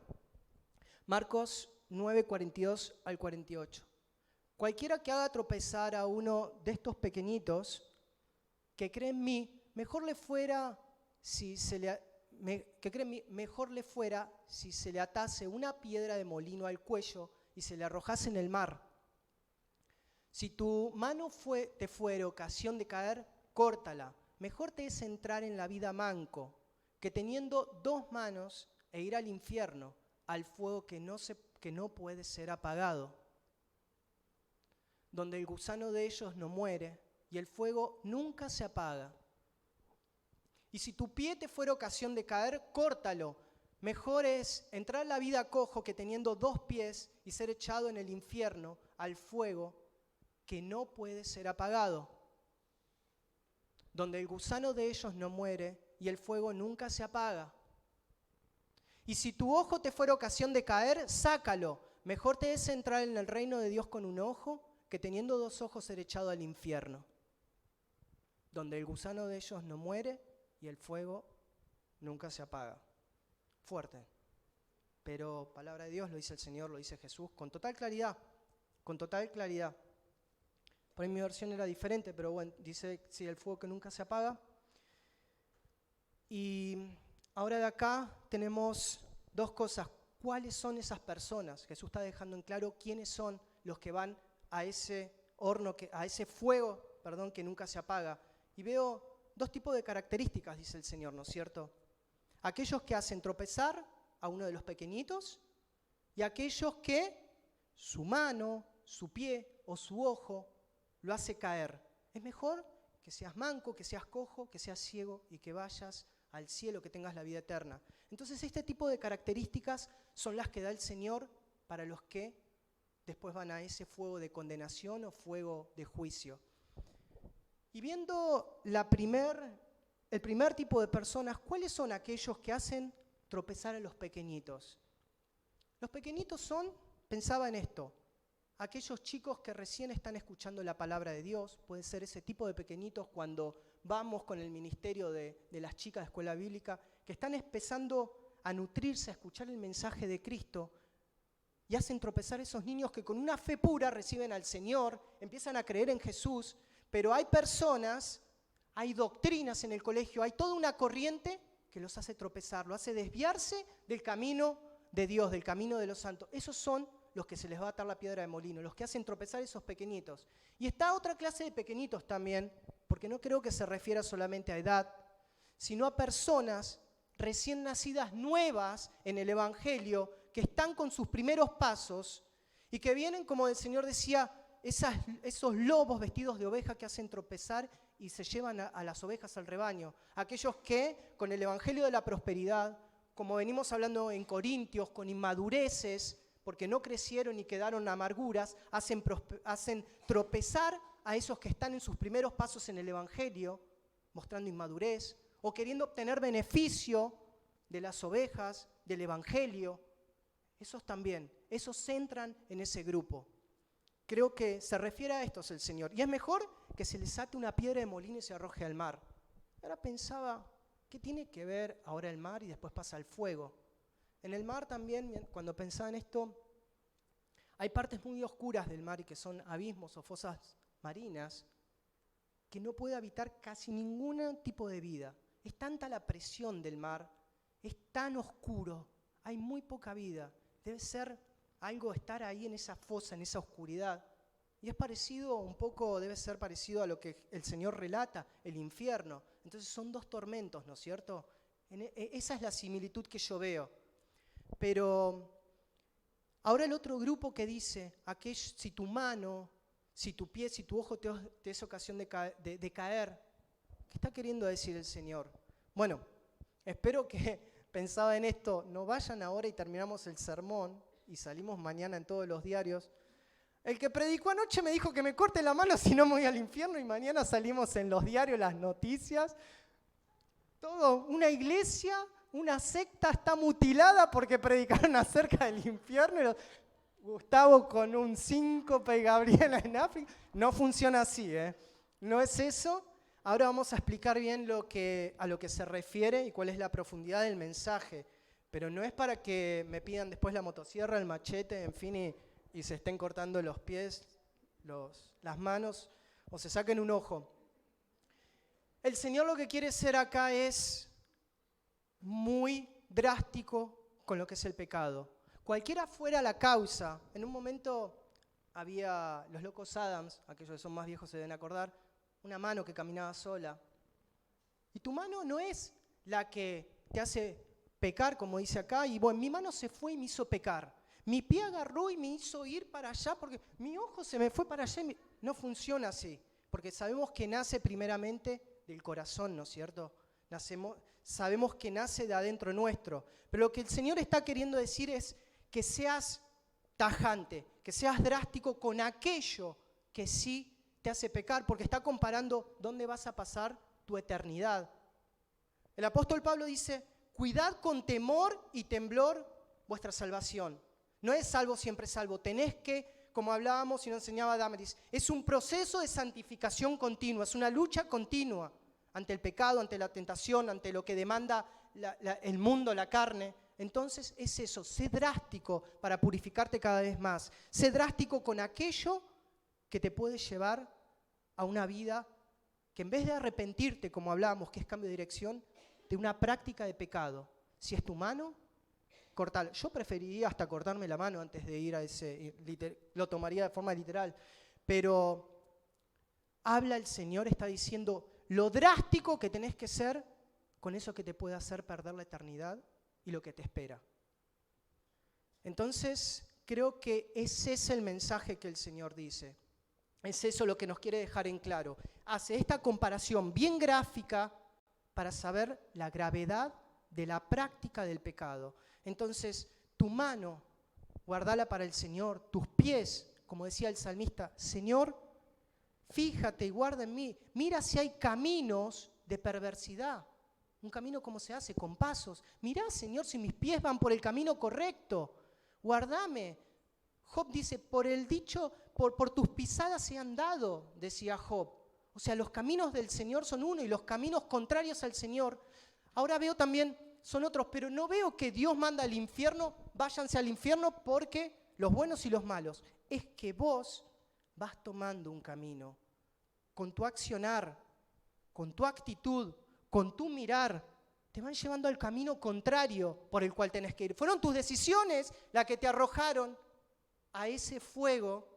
A: Marcos 9, 42 al 48. Cualquiera que haga tropezar a uno de estos pequeñitos que cree en mí, mejor le fuera si se le atase una piedra de molino al cuello y se le arrojase en el mar. Si tu mano te fuere ocasión de caer, córtala. Mejor te es entrar en la vida manco que teniendo 2 manos e ir al infierno, al fuego que no puede ser apagado, donde el gusano de ellos no muere y el fuego nunca se apaga. Y si tu pie te fuera ocasión de caer, córtalo. Mejor es entrar a la vida cojo que teniendo 2 pies y ser echado en el infierno al fuego que no puede ser apagado, donde el gusano de ellos no muere y el fuego nunca se apaga. Y si tu ojo te fuera ocasión de caer, sácalo. Mejor te es entrar en el reino de Dios con un ojo que teniendo 2 ojos ser echado al infierno, donde el gusano de ellos no muere y el fuego nunca se apaga. Fuerte. Pero palabra de Dios, lo dice el Señor, lo dice Jesús, con total claridad, con total claridad. Por ahí mi versión era diferente, pero bueno, dice, sí, el fuego que nunca se apaga. Y ahora de acá tenemos 2 cosas. ¿Cuáles son esas personas? Jesús está dejando en claro quiénes son los que van a ese horno, a ese fuego, que nunca se apaga. Y veo 2 tipos de características, dice el Señor, ¿no es cierto? Aquellos que hacen tropezar a uno de los pequeñitos y aquellos que su mano, su pie o su ojo lo hace caer. Es mejor que seas manco, que seas cojo, que seas ciego y que vayas al cielo, que tengas la vida eterna. Entonces este tipo de características son las que da el Señor para los que después van a ese fuego de condenación o fuego de juicio. Y viendo el primer tipo de personas, ¿cuáles son aquellos que hacen tropezar a los pequeñitos? Los pequeñitos son, pensaba en esto, aquellos chicos que recién están escuchando la palabra de Dios. Puede ser ese tipo de pequeñitos cuando vamos con el ministerio de las chicas de escuela bíblica, que están empezando a nutrirse, a escuchar el mensaje de Cristo, y hacen tropezar a esos niños que con una fe pura reciben al Señor, empiezan a creer en Jesús, pero hay personas, hay doctrinas en el colegio, hay toda una corriente que los hace tropezar, los hace desviarse del camino de Dios, del camino de los santos. Esos son los que se les va a atar la piedra de molino, los que hacen tropezar a esos pequeñitos. Y está otra clase de pequeñitos también, porque no creo que se refiera solamente a edad, sino a personas recién nacidas nuevas en el Evangelio, que están con sus primeros pasos y que vienen, como el Señor decía, esos lobos vestidos de oveja que hacen tropezar y se llevan a las ovejas al rebaño. Aquellos que con el Evangelio de la prosperidad, como venimos hablando en Corintios, con inmadureces, porque no crecieron y quedaron amarguras, hacen tropezar a esos que están en sus primeros pasos en el Evangelio, mostrando inmadurez, o queriendo obtener beneficio de las ovejas, del Evangelio. Esos también, esos entran en ese grupo. Creo que se refiere a estos el Señor. Y es mejor que se les ate una piedra de molino y se arroje al mar. Ahora pensaba, ¿qué tiene que ver ahora el mar y después pasa el fuego? En el mar también, cuando pensaba en esto, hay partes muy oscuras del mar y que son abismos o fosas marinas que no puede habitar casi ningún tipo de vida. Es tanta la presión del mar, es tan oscuro, hay muy poca vida. Debe ser algo estar ahí en esa fosa, en esa oscuridad. Y es parecido, un poco debe ser parecido a lo que el Señor relata, el infierno. Entonces son 2 tormentos, ¿no es cierto? Esa es la similitud que yo veo. Pero ahora el otro grupo que dice, si tu mano, si tu pie, si tu ojo te es ocasión de caer, ¿qué está queriendo decir el Señor? Bueno, espero que pensaba en esto, no vayan ahora y terminamos el sermón y salimos mañana en todos los diarios. El que predicó anoche me dijo que me corte la mano si no me voy al infierno y mañana salimos en los diarios, las noticias. Todo, una iglesia, una secta está mutilada porque predicaron acerca del infierno. Gustavo con un síncope y Gabriela en África. No funciona así, ¿eh? No es eso. Ahora vamos a explicar bien a lo que se refiere y cuál es la profundidad del mensaje. Pero no es para que me pidan después la motosierra, el machete, en fin, y se estén cortando los pies, las manos, o se saquen un ojo. El Señor lo que quiere hacer acá es muy drástico con lo que es el pecado. Cualquiera fuera la causa, en un momento había los locos Adams, aquellos que son más viejos se deben acordar, una mano que caminaba sola. Y tu mano no es la que te hace pecar, como dice acá, y bueno, mi mano se fue y me hizo pecar. Mi pie agarró y me hizo ir para allá porque mi ojo se me fue para allá. No funciona así, porque sabemos que nace primeramente del corazón, ¿no es cierto? Sabemos que nace de adentro nuestro. Pero lo que el Señor está queriendo decir es que seas tajante, que seas drástico con aquello que sí te hace pecar, porque está comparando dónde vas a pasar tu eternidad. El apóstol Pablo dice, cuidad con temor y temblor vuestra salvación. No es salvo siempre salvo, tenés que, como hablábamos y nos enseñaba Damaris, es un proceso de santificación continua, es una lucha continua ante el pecado, ante la tentación, ante lo que demanda el mundo, la carne. Entonces es eso, sé drástico para purificarte cada vez más, sé drástico con aquello que te puede llevar a una vida que en vez de arrepentirte, como hablábamos, que es cambio de dirección, de una práctica de pecado. Si es tu mano, cortala. Yo preferiría hasta cortarme la mano antes de ir a ese, lo tomaría de forma literal, pero habla el Señor, está diciendo lo drástico que tenés que ser con eso que te puede hacer perder la eternidad y lo que te espera. Entonces, creo que ese es el mensaje que el Señor dice. Es eso lo que nos quiere dejar en claro. Hace esta comparación bien gráfica para saber la gravedad de la práctica del pecado. Entonces, tu mano, guardala para el Señor. Tus pies, como decía el salmista, Señor, fíjate y guarda en mí. Mira si hay caminos de perversidad. Un camino, ¿cómo se hace? Con pasos. Mirá, Señor, si mis pies van por el camino correcto. Guardame. Job dice, por el dicho, por tus pisadas se han dado, decía Job. O sea, los caminos del Señor son uno y los caminos contrarios al Señor. Ahora veo también, son otros, pero no veo que Dios manda al infierno, váyanse al infierno porque los buenos y los malos. Es que vos vas tomando un camino. Con tu accionar, con tu actitud, con tu mirar, te van llevando al camino contrario por el cual tenés que ir. Fueron tus decisiones las que te arrojaron a ese fuego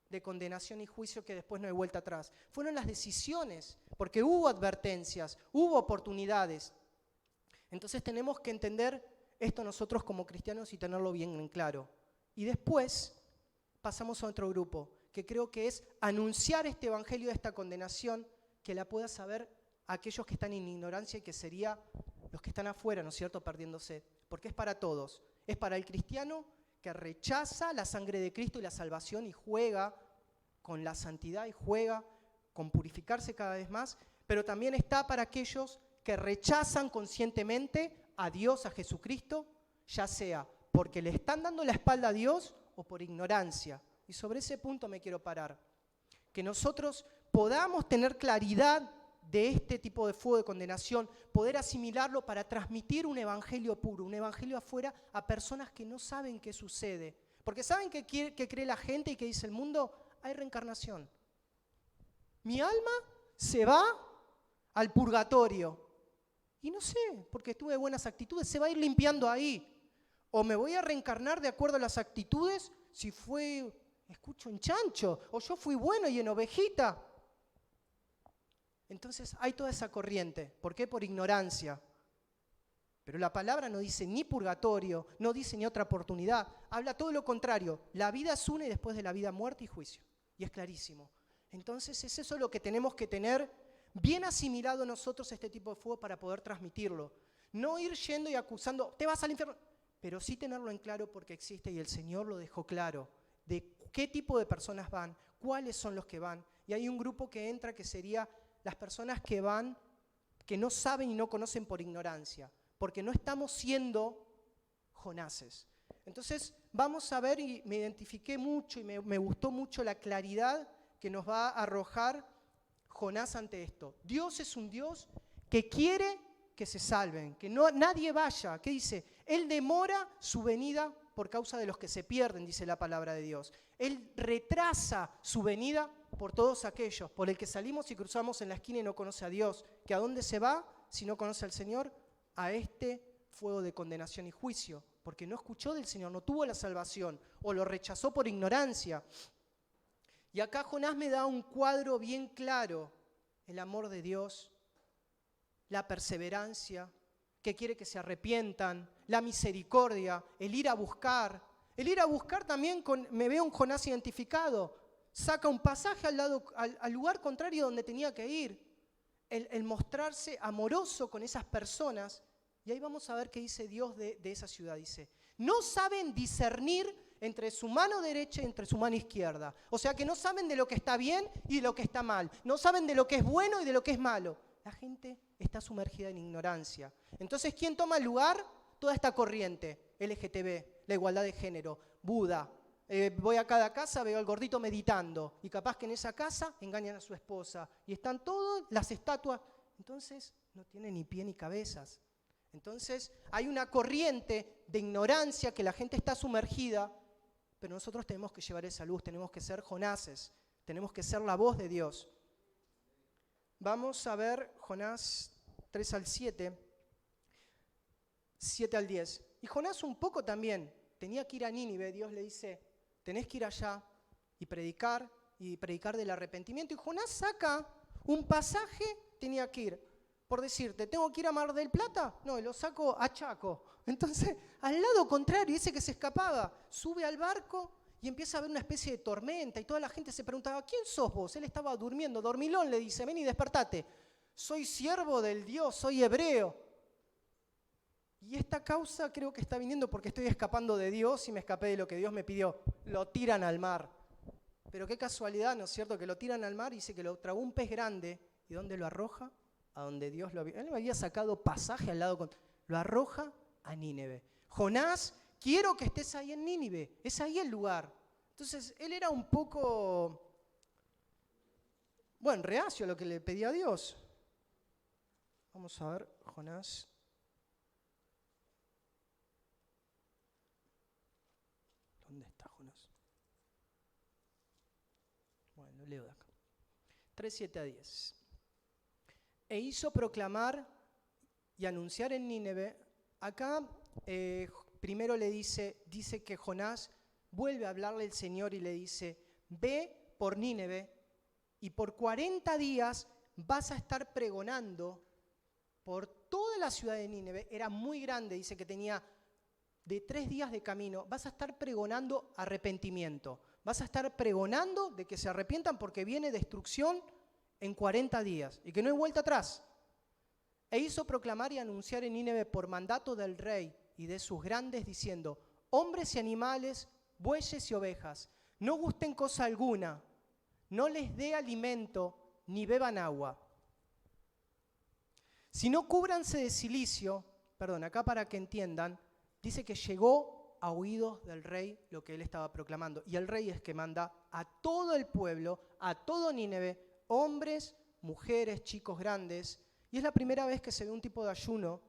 A: de condenación y juicio que después no hay vuelta atrás. Fueron las decisiones, porque hubo advertencias, hubo oportunidades. Entonces tenemos que entender esto nosotros como cristianos y tenerlo bien en claro. Y después pasamos a otro grupo, que creo que es anunciar este evangelio de esta condenación, que la pueda saber aquellos que están en ignorancia y que sería los que están afuera, ¿no es cierto?, perdiéndose. Porque es para todos. Es para el cristiano que rechaza la sangre de Cristo y la salvación y juega con la santidad y juega con purificarse cada vez más, pero también está para aquellos que rechazan conscientemente a Dios, a Jesucristo, ya sea porque le están dando la espalda a Dios o por ignorancia. Y sobre ese punto me quiero parar. Que nosotros podamos tener claridad de este tipo de fuego de condenación, poder asimilarlo para transmitir un evangelio puro, un evangelio afuera a personas que no saben qué sucede. Porque ¿saben qué cree la gente y qué dice el mundo? Hay reencarnación. Mi alma se va al purgatorio. Y no sé, porque tuve buenas actitudes, se va a ir limpiando ahí. O me voy a reencarnar de acuerdo a las actitudes, si fue, escucho, en chancho, o yo fui bueno y en ovejita. Entonces hay toda esa corriente. ¿Por qué? Por ignorancia. Pero la palabra no dice ni purgatorio, no dice ni otra oportunidad. Habla todo lo contrario. La vida es una y después de la vida muerte y juicio. Y es clarísimo. Entonces es eso lo que tenemos que tener bien asimilado nosotros este tipo de fuego para poder transmitirlo. No ir yendo y acusando, te vas al infierno. Pero sí tenerlo en claro porque existe y el Señor lo dejó claro. De qué tipo de personas van, cuáles son los que van. Y hay un grupo que entra que sería las personas que van, que no saben y no conocen por ignorancia, porque no estamos siendo Jonases. Entonces vamos a ver, y me identifiqué mucho y me gustó mucho la claridad que nos va a arrojar Jonás ante esto. Dios es un Dios que quiere que se salven, que nadie vaya. ¿Qué dice? Él demora su venida por causa de los que se pierden, dice la palabra de Dios. Él retrasa su venida por todos aquellos, por el que salimos y cruzamos en la esquina y no conoce a Dios, que a dónde se va si no conoce al Señor, a este fuego de condenación y juicio, porque no escuchó del Señor, no tuvo la salvación, o lo rechazó por ignorancia. Y acá Jonás me da un cuadro bien claro, el amor de Dios, la perseverancia, que quiere que se arrepientan, la misericordia, el ir a buscar. El ir a buscar también, me veo un Jonás identificado, saca un pasaje al lugar contrario donde tenía que ir. El mostrarse amoroso con esas personas. Y ahí vamos a ver qué dice Dios de esa ciudad. Dice, no saben discernir entre su mano derecha y entre su mano izquierda. O sea que no saben de lo que está bien y de lo que está mal. No saben de lo que es bueno y de lo que es malo. La gente está sumergida en ignorancia. Entonces, ¿quién toma el lugar? Toda esta corriente, LGTB, la igualdad de género, Buda. Voy a cada casa, veo al gordito meditando. Y capaz que en esa casa engañan a su esposa. Y están todas las estatuas. Entonces, no tiene ni pie ni cabezas. Entonces, hay una corriente de ignorancia que la gente está sumergida, pero nosotros tenemos que llevar esa luz, tenemos que ser Jonases, tenemos que ser la voz de Dios. Vamos a ver Jonás 3 al 7, 7 al 10. Y Jonás un poco también tenía que ir a Nínive. Dios le dice, tenés que ir allá y predicar del arrepentimiento. Y Jonás saca un pasaje, tenía que ir. Por decirte, ¿tengo que ir a Mar del Plata? No, lo saco a Chaco. Entonces, al lado contrario, ese que se escapaba, sube al barco y empieza a haber una especie de tormenta y toda la gente se preguntaba, ¿quién sos vos? Él estaba durmiendo, dormilón, le dice, ven y despertate. Soy siervo del Dios, soy hebreo. Y esta causa creo que está viniendo porque estoy escapando de Dios y me escapé de lo que Dios me pidió. Lo tiran al mar. Pero qué casualidad, ¿no es cierto? Que lo tiran al mar y dice que lo tragó un pez grande. ¿Y dónde lo arroja? A donde Dios lo había. Él me había sacado pasaje al lado. Lo arroja a Nínive. Jonás, quiero que estés ahí en Nínive. Es ahí el lugar. Entonces, él era un poco, reacio a lo que le pedía a Dios. Vamos a ver, Jonás. ¿Dónde está Jonás? Bueno, lo leo de acá. 3, 7 a 10. E hizo proclamar y anunciar en Nínive. Acá primero le dice que Jonás vuelve a hablarle el Señor y le dice, ve por Nínive y por 40 días vas a estar pregonando por toda la ciudad de Nínive. Era muy grande, dice que tenía de 3 días de camino. Vas a estar pregonando arrepentimiento. Vas a estar pregonando de que se arrepientan porque viene destrucción en 40 días y que no hay vuelta atrás. E hizo proclamar y anunciar en Nínive por mandato del rey y de sus grandes, diciendo, hombres y animales, bueyes y ovejas, no gusten cosa alguna, no les dé alimento, ni beban agua. Sino cúbranse de cilicio, acá para que entiendan, dice que llegó a oídos del rey lo que él estaba proclamando. Y el rey es que manda a todo el pueblo, a todo Nínive, hombres, mujeres, chicos grandes, y es la primera vez que se ve un tipo de ayuno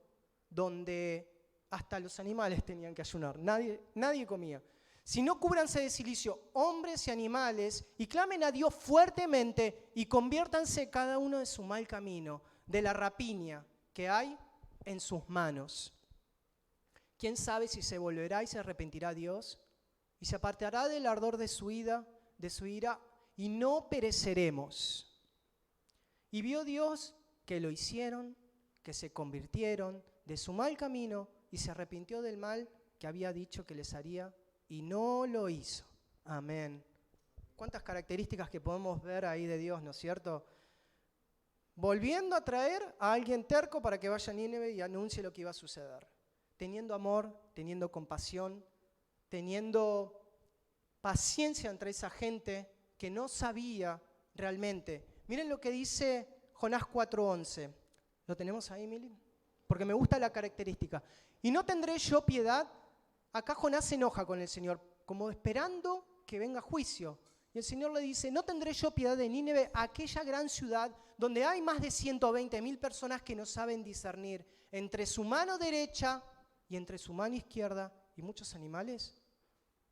A: donde hasta los animales tenían que ayunar, nadie comía. Si no, cúbranse de cilicio, hombres y animales, y clamen a Dios fuertemente y conviértanse cada uno de su mal camino, de la rapiña que hay en sus manos. ¿Quién sabe si se volverá y se arrepentirá Dios? Y se apartará del ardor de su ira, y no pereceremos. Y vio Dios que lo hicieron, que se convirtieron de su mal camino y se arrepintió del mal que había dicho que les haría y no lo hizo. Amén. ¿Cuántas características que podemos ver ahí de Dios, ¿no es cierto? Volviendo a traer a alguien terco para que vaya a Nínive y anuncie lo que iba a suceder. Teniendo amor, teniendo compasión, teniendo paciencia entre esa gente que no sabía realmente. Miren lo que dice Jonás 4:11. ¿Lo tenemos ahí, Mili? Porque me gusta la característica. Y no tendré yo piedad. Acá Jonás se enoja con el Señor, como esperando que venga juicio. Y el Señor le dice, no tendré yo piedad de Nínive, aquella gran ciudad donde hay más de 120.000 personas que no saben discernir entre su mano derecha y entre su mano izquierda, y muchos animales.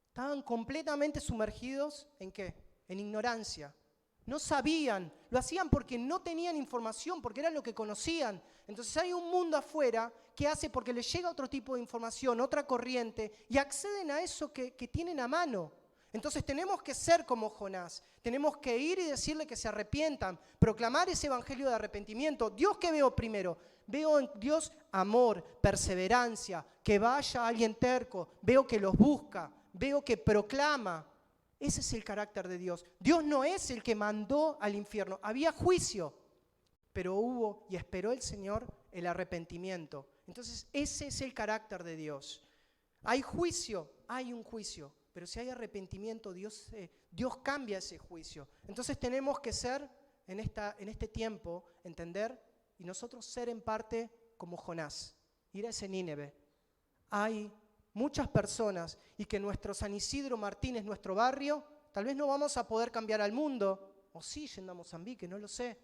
A: Estaban completamente sumergidos ¿en qué? En ignorancia. No sabían, lo hacían porque no tenían información, porque era lo que conocían. Entonces hay un mundo afuera que hace porque les llega otro tipo de información, otra corriente, y acceden a eso que tienen a mano. Entonces tenemos que ser como Jonás. Tenemos que ir y decirle que se arrepientan, proclamar ese evangelio de arrepentimiento. ¿Dios qué veo primero? Veo en Dios amor, perseverancia, que vaya alguien terco, veo que los busca, veo que proclama. Ese es el carácter de Dios. Dios no es el que mandó al infierno. Había juicio, pero hubo y esperó el Señor el arrepentimiento. Entonces ese es el carácter de Dios. Hay juicio, hay un juicio, pero si hay arrepentimiento, Dios cambia ese juicio. Entonces tenemos que ser en este tiempo, entender y nosotros ser en parte como Jonás, ir a ese Nínive. Hay muchas personas y que nuestro San Isidro Martínez, nuestro barrio, tal vez no vamos a poder cambiar al mundo, o sí, yendo a Mozambique, no lo sé,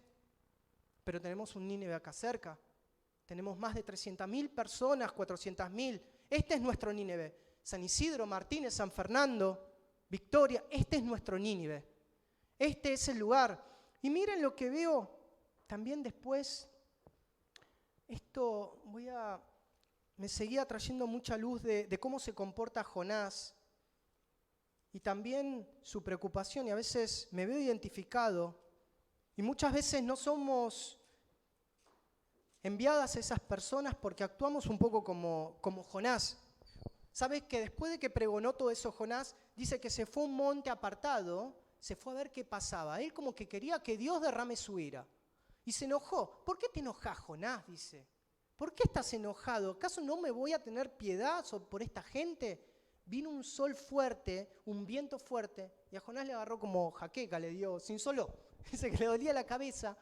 A: pero tenemos un Nínive acá cerca. Tenemos más de 300.000 personas, 400.000. Este es nuestro Nínive. San Isidro, Martínez, San Fernando, Victoria, este es nuestro Nínive. Este es el lugar. Y miren lo que veo también después. Esto me seguía trayendo mucha luz de cómo se comporta Jonás y también su preocupación, y a veces me veo identificado, y muchas veces no somos enviadas a esas personas porque actuamos un poco como Jonás. ¿Sabes que después de que pregonó todo eso Jonás, dice que se fue a un monte apartado, se fue a ver qué pasaba? Él como que quería que Dios derrame su ira. Y se enojó. ¿Por qué te enojas, Jonás? Dice. ¿Por qué estás enojado? ¿Acaso no me voy a tener piedad por esta gente? Vino un sol fuerte, un viento fuerte, y a Jonás le agarró como jaqueca, le dio, se insoló. Dice que le dolía la cabeza,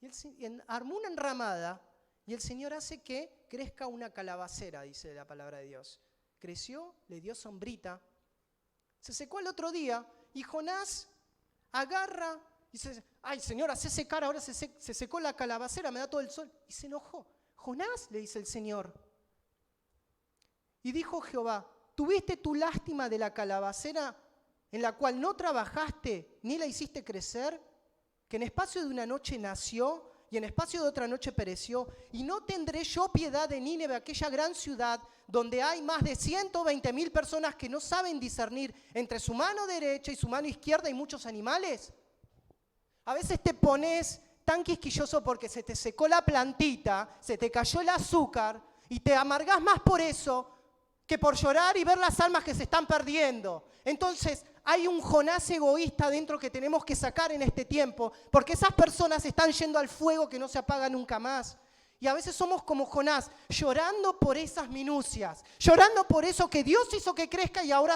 A: y él armó una enramada, y el Señor hace que crezca una calabacera, dice la palabra de Dios. Creció, le dio sombrita, se secó el otro día, y Jonás agarra y dice, ay Señor, hacé secar, ahora se secó la calabacera, me da todo el sol, y se enojó. Jonás, le dice el Señor. Y dijo Jehová, ¿tuviste tu lástima de la calabacera en la cual no trabajaste ni la hiciste crecer? Que en espacio de una noche nació y en espacio de otra noche pereció. Y no tendré yo piedad de Nínive, aquella gran ciudad donde hay más de 120.000 personas que no saben discernir entre su mano derecha y su mano izquierda y muchos animales. A veces te pones tan quisquilloso porque se te secó la plantita, se te cayó el azúcar y te amargás más por eso que por llorar y ver las almas que se están perdiendo. Entonces hay un Jonás egoísta dentro que tenemos que sacar en este tiempo, porque esas personas están yendo al fuego que no se apaga nunca más. Y a veces somos como Jonás, llorando por esas minucias, llorando por eso que Dios hizo que crezca y ahora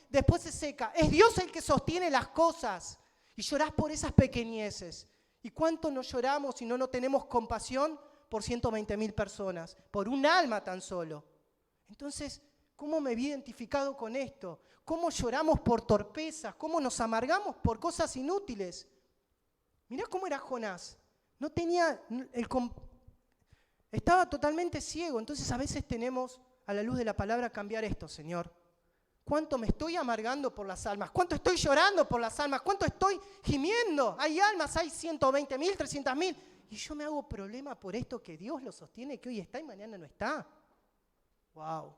A: después se seca. Es Dios el que sostiene las cosas y llorás por esas pequeñeces. ¿Y cuánto nos lloramos y no tenemos compasión por 120.000 personas, por un alma tan solo? Entonces, ¿cómo me vi identificado con esto? ¿Cómo lloramos por torpezas? ¿Cómo nos amargamos por cosas inútiles? Mirá cómo era Jonás. No tenía estaba totalmente ciego. Entonces a veces tenemos, a la luz de la palabra, cambiar esto, Señor. ¿Cuánto me estoy amargando por las almas? ¿Cuánto estoy llorando por las almas? ¿Cuánto estoy gimiendo? Hay almas, hay 120.000, 300.000. Y yo me hago problema por esto que Dios lo sostiene, que hoy está y mañana no está. Wow.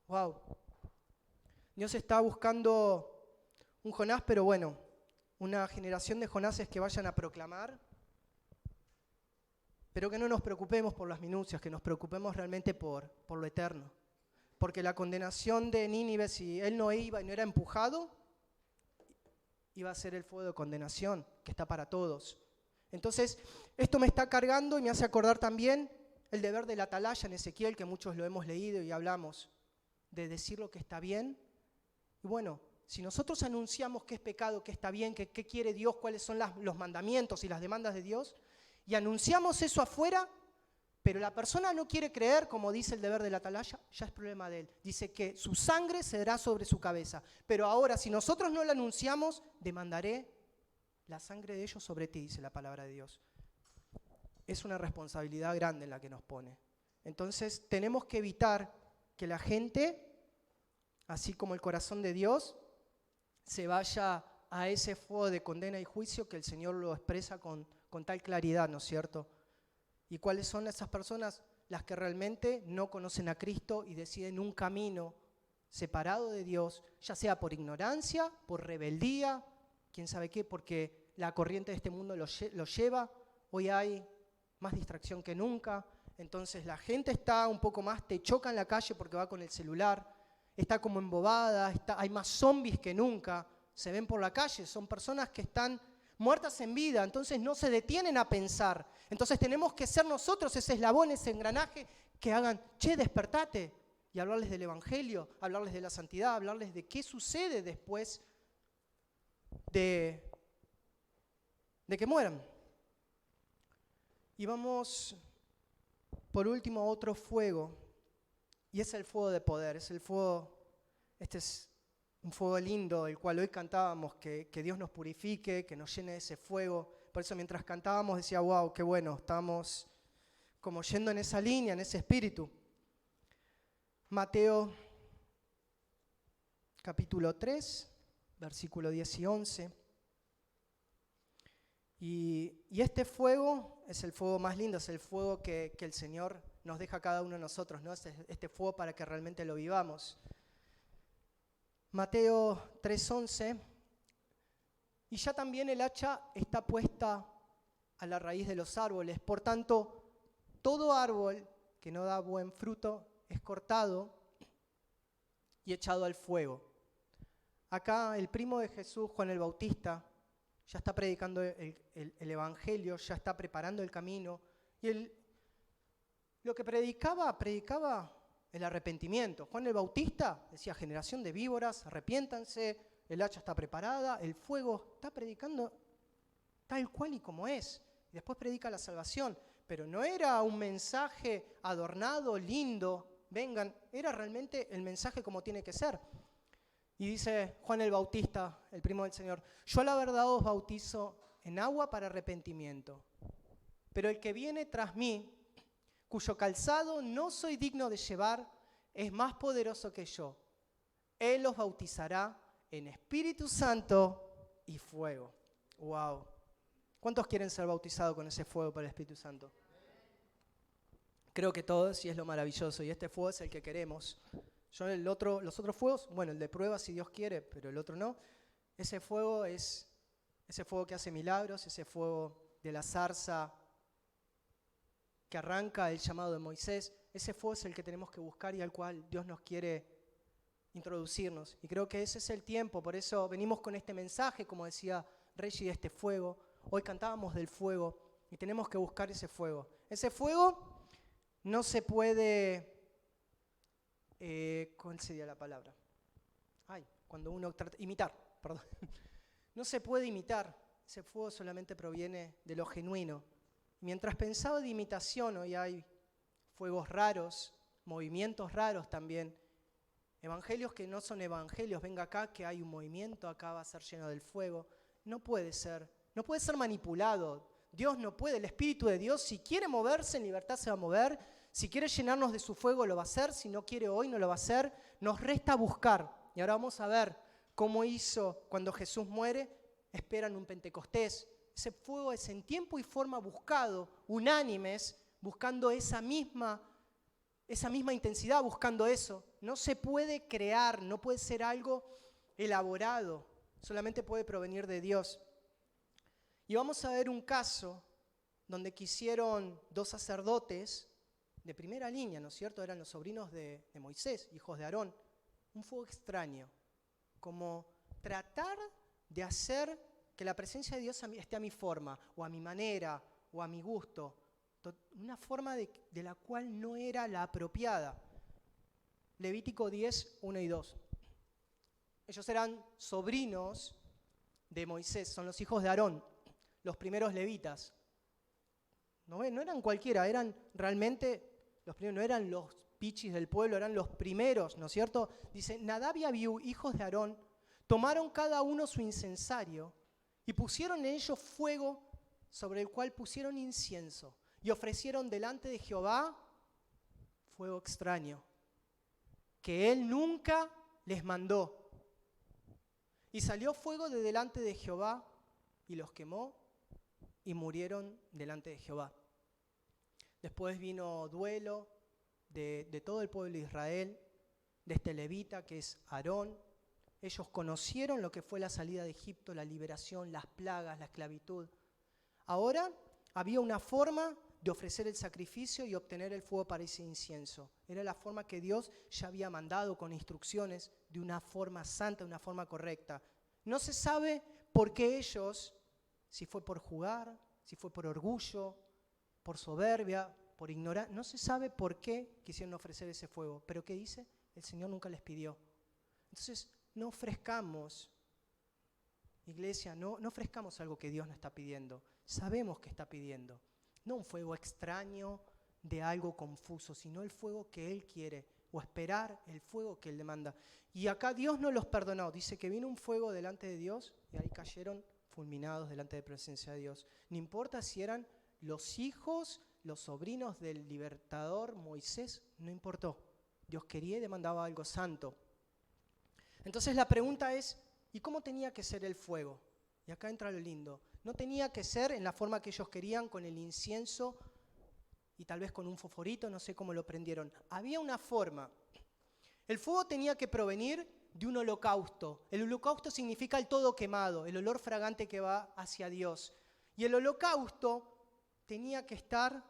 A: Wow. Dios está buscando un Jonás, pero bueno, una generación de Jonases que vayan a proclamar, pero que no nos preocupemos por las minucias, que nos preocupemos realmente por lo eterno. Porque la condenación de Nínive, si él no iba y no era empujado, iba a ser el fuego de condenación que está para todos. Entonces, esto me está cargando y me hace acordar también el deber de la atalaya en Ezequiel, que muchos lo hemos leído y hablamos, de decir lo que está bien. Y bueno, si nosotros anunciamos qué es pecado, qué está bien, qué quiere Dios, cuáles son los mandamientos y las demandas de Dios, y anunciamos eso afuera, pero la persona no quiere creer, como dice el deber de la atalaya, ya es problema de él. Dice que su sangre será sobre su cabeza. Pero ahora, si nosotros no lo anunciamos, demandaré la sangre de ellos sobre ti, dice la palabra de Dios. Es una responsabilidad grande en la que nos pone. Entonces, tenemos que evitar que la gente, así como el corazón de Dios, se vaya a ese fuego de condena y juicio que el Señor lo expresa con tal claridad, ¿no es cierto? ¿Y cuáles son esas personas? Las que realmente no conocen a Cristo y deciden un camino separado de Dios, ya sea por ignorancia, por rebeldía, quién sabe qué, porque la corriente de este mundo lo lleva. Hoy hay más distracción que nunca, entonces la gente está un poco más, te choca en la calle porque va con el celular, está como embobada, hay más zombies que nunca, se ven por la calle, son personas que están muertas en vida, entonces no se detienen a pensar. Entonces tenemos que ser nosotros ese eslabón, ese engranaje que hagan, che, despertate, y hablarles del Evangelio, hablarles de la santidad, hablarles de qué sucede después de que mueran. Y vamos, por último, a otro fuego, y es el fuego de poder, es el fuego, este es un fuego lindo, el cual hoy cantábamos, que Dios nos purifique, que nos llene de ese fuego. Por eso mientras cantábamos decía, wow, qué bueno, estamos como yendo en esa línea, en ese espíritu. Mateo capítulo 3, versículo 10 y 11. Y este fuego es el fuego más lindo, es el fuego que el Señor nos deja a cada uno de nosotros, ¿no? Este fuego para que realmente lo vivamos. Mateo 3:11, y ya también el hacha está puesta a la raíz de los árboles, por tanto, todo árbol que no da buen fruto es cortado y echado al fuego. Acá el primo de Jesús, Juan el Bautista, ya está predicando el Evangelio, ya está preparando el camino, y lo que predicaba el arrepentimiento. Juan el Bautista decía, generación de víboras, arrepiéntanse, el hacha está preparada, el fuego, está predicando tal cual y como es. Y después predica la salvación, pero no era un mensaje adornado, lindo, vengan, era realmente el mensaje como tiene que ser. Y dice Juan el Bautista, el primo del Señor, yo a la verdad os bautizo en agua para arrepentimiento, pero el que viene tras mí, cuyo calzado no soy digno de llevar, es más poderoso que yo. Él los bautizará en Espíritu Santo y fuego. ¡Wow! ¿Cuántos quieren ser bautizados con ese fuego por el Espíritu Santo? Creo que todos, y es lo maravilloso, y este fuego es el que queremos. Los otros fuegos, bueno, el de prueba si Dios quiere, pero el otro no. Ese fuego es ese fuego que hace milagros, ese fuego de la zarza que arranca el llamado de Moisés. Ese fuego es el que tenemos que buscar y al cual Dios nos quiere introducirnos. Y creo que ese es el tiempo, por eso venimos con este mensaje, como decía Reggie, de este fuego. Hoy cantábamos del fuego y tenemos que buscar ese fuego. Ese fuego no se puede... ¿cuál sería la palabra? Cuando uno trata... Imitar, perdón. No se puede imitar. Ese fuego solamente proviene de lo genuino. Mientras pensaba de imitación, hoy hay fuegos raros, movimientos raros también. Evangelios que no son evangelios. Venga acá que hay un movimiento, acá va a ser lleno del fuego. No puede ser manipulado. Dios no puede, el Espíritu de Dios, si quiere moverse en libertad se va a mover. Si quiere llenarnos de su fuego lo va a hacer, si no quiere hoy no lo va a hacer. Nos resta buscar. Y ahora vamos a ver cómo hizo cuando Jesús muere. Esperan un Pentecostés. Ese fuego es en tiempo y forma buscado, unánimes, buscando esa misma intensidad, buscando eso. No se puede crear, no puede ser algo elaborado, solamente puede provenir de Dios. Y vamos a ver un caso donde quisieron dos sacerdotes de primera línea, ¿no es cierto? Eran los sobrinos de Moisés, hijos de Aarón. Un fuego extraño, como tratar de hacer que la presencia de Dios esté a mi forma, o a mi manera, o a mi gusto. Una forma de la cual no era la apropiada. Levítico 10, 1 y 2. Ellos eran sobrinos de Moisés, son los hijos de Aarón, los primeros levitas. No eran cualquiera, eran realmente los primeros, no eran los pichis del pueblo, eran los primeros, ¿no es cierto? Dice, Nadab y Abiú, hijos de Aarón, tomaron cada uno su incensario y pusieron en ellos fuego sobre el cual pusieron incienso y ofrecieron delante de Jehová fuego extraño, que él nunca les mandó. Y salió fuego de delante de Jehová y los quemó y murieron delante de Jehová. Después vino duelo de todo el pueblo de Israel. de este levita que es Aarón. Ellos conocieron lo que fue la salida de Egipto, la liberación, las plagas, la esclavitud. Ahora había una forma de ofrecer el sacrificio y obtener el fuego para ese incienso. Era la forma que Dios ya había mandado con instrucciones, de una forma santa, de una forma correcta. No se sabe por qué ellos, si fue por jugar, si fue por orgullo, por soberbia, por ignorar, no se sabe por qué quisieron ofrecer ese fuego. Pero ¿qué dice? El Señor nunca les pidió. Entonces, no ofrezcamos, iglesia, no ofrezcamos algo que Dios no está pidiendo. Sabemos que está pidiendo. No un fuego extraño de algo confuso, sino el fuego que Él quiere, o esperar el fuego que Él demanda. Y acá Dios no los perdonó. Dice que vino un fuego delante de Dios y ahí cayeron fulminados delante de la presencia de Dios. No importa si eran los hijos, los sobrinos del libertador Moisés, no importó. Dios quería y demandaba algo santo. Entonces la pregunta es, ¿y cómo tenía que ser el fuego? Y acá entra lo lindo. No tenía que ser en la forma que ellos querían, con el incienso y tal vez con un fosforito, no sé cómo lo prendieron. Había una forma. El fuego tenía que provenir de un holocausto. El holocausto significa el todo quemado, el olor fragante que va hacia Dios. Y el holocausto tenía que estar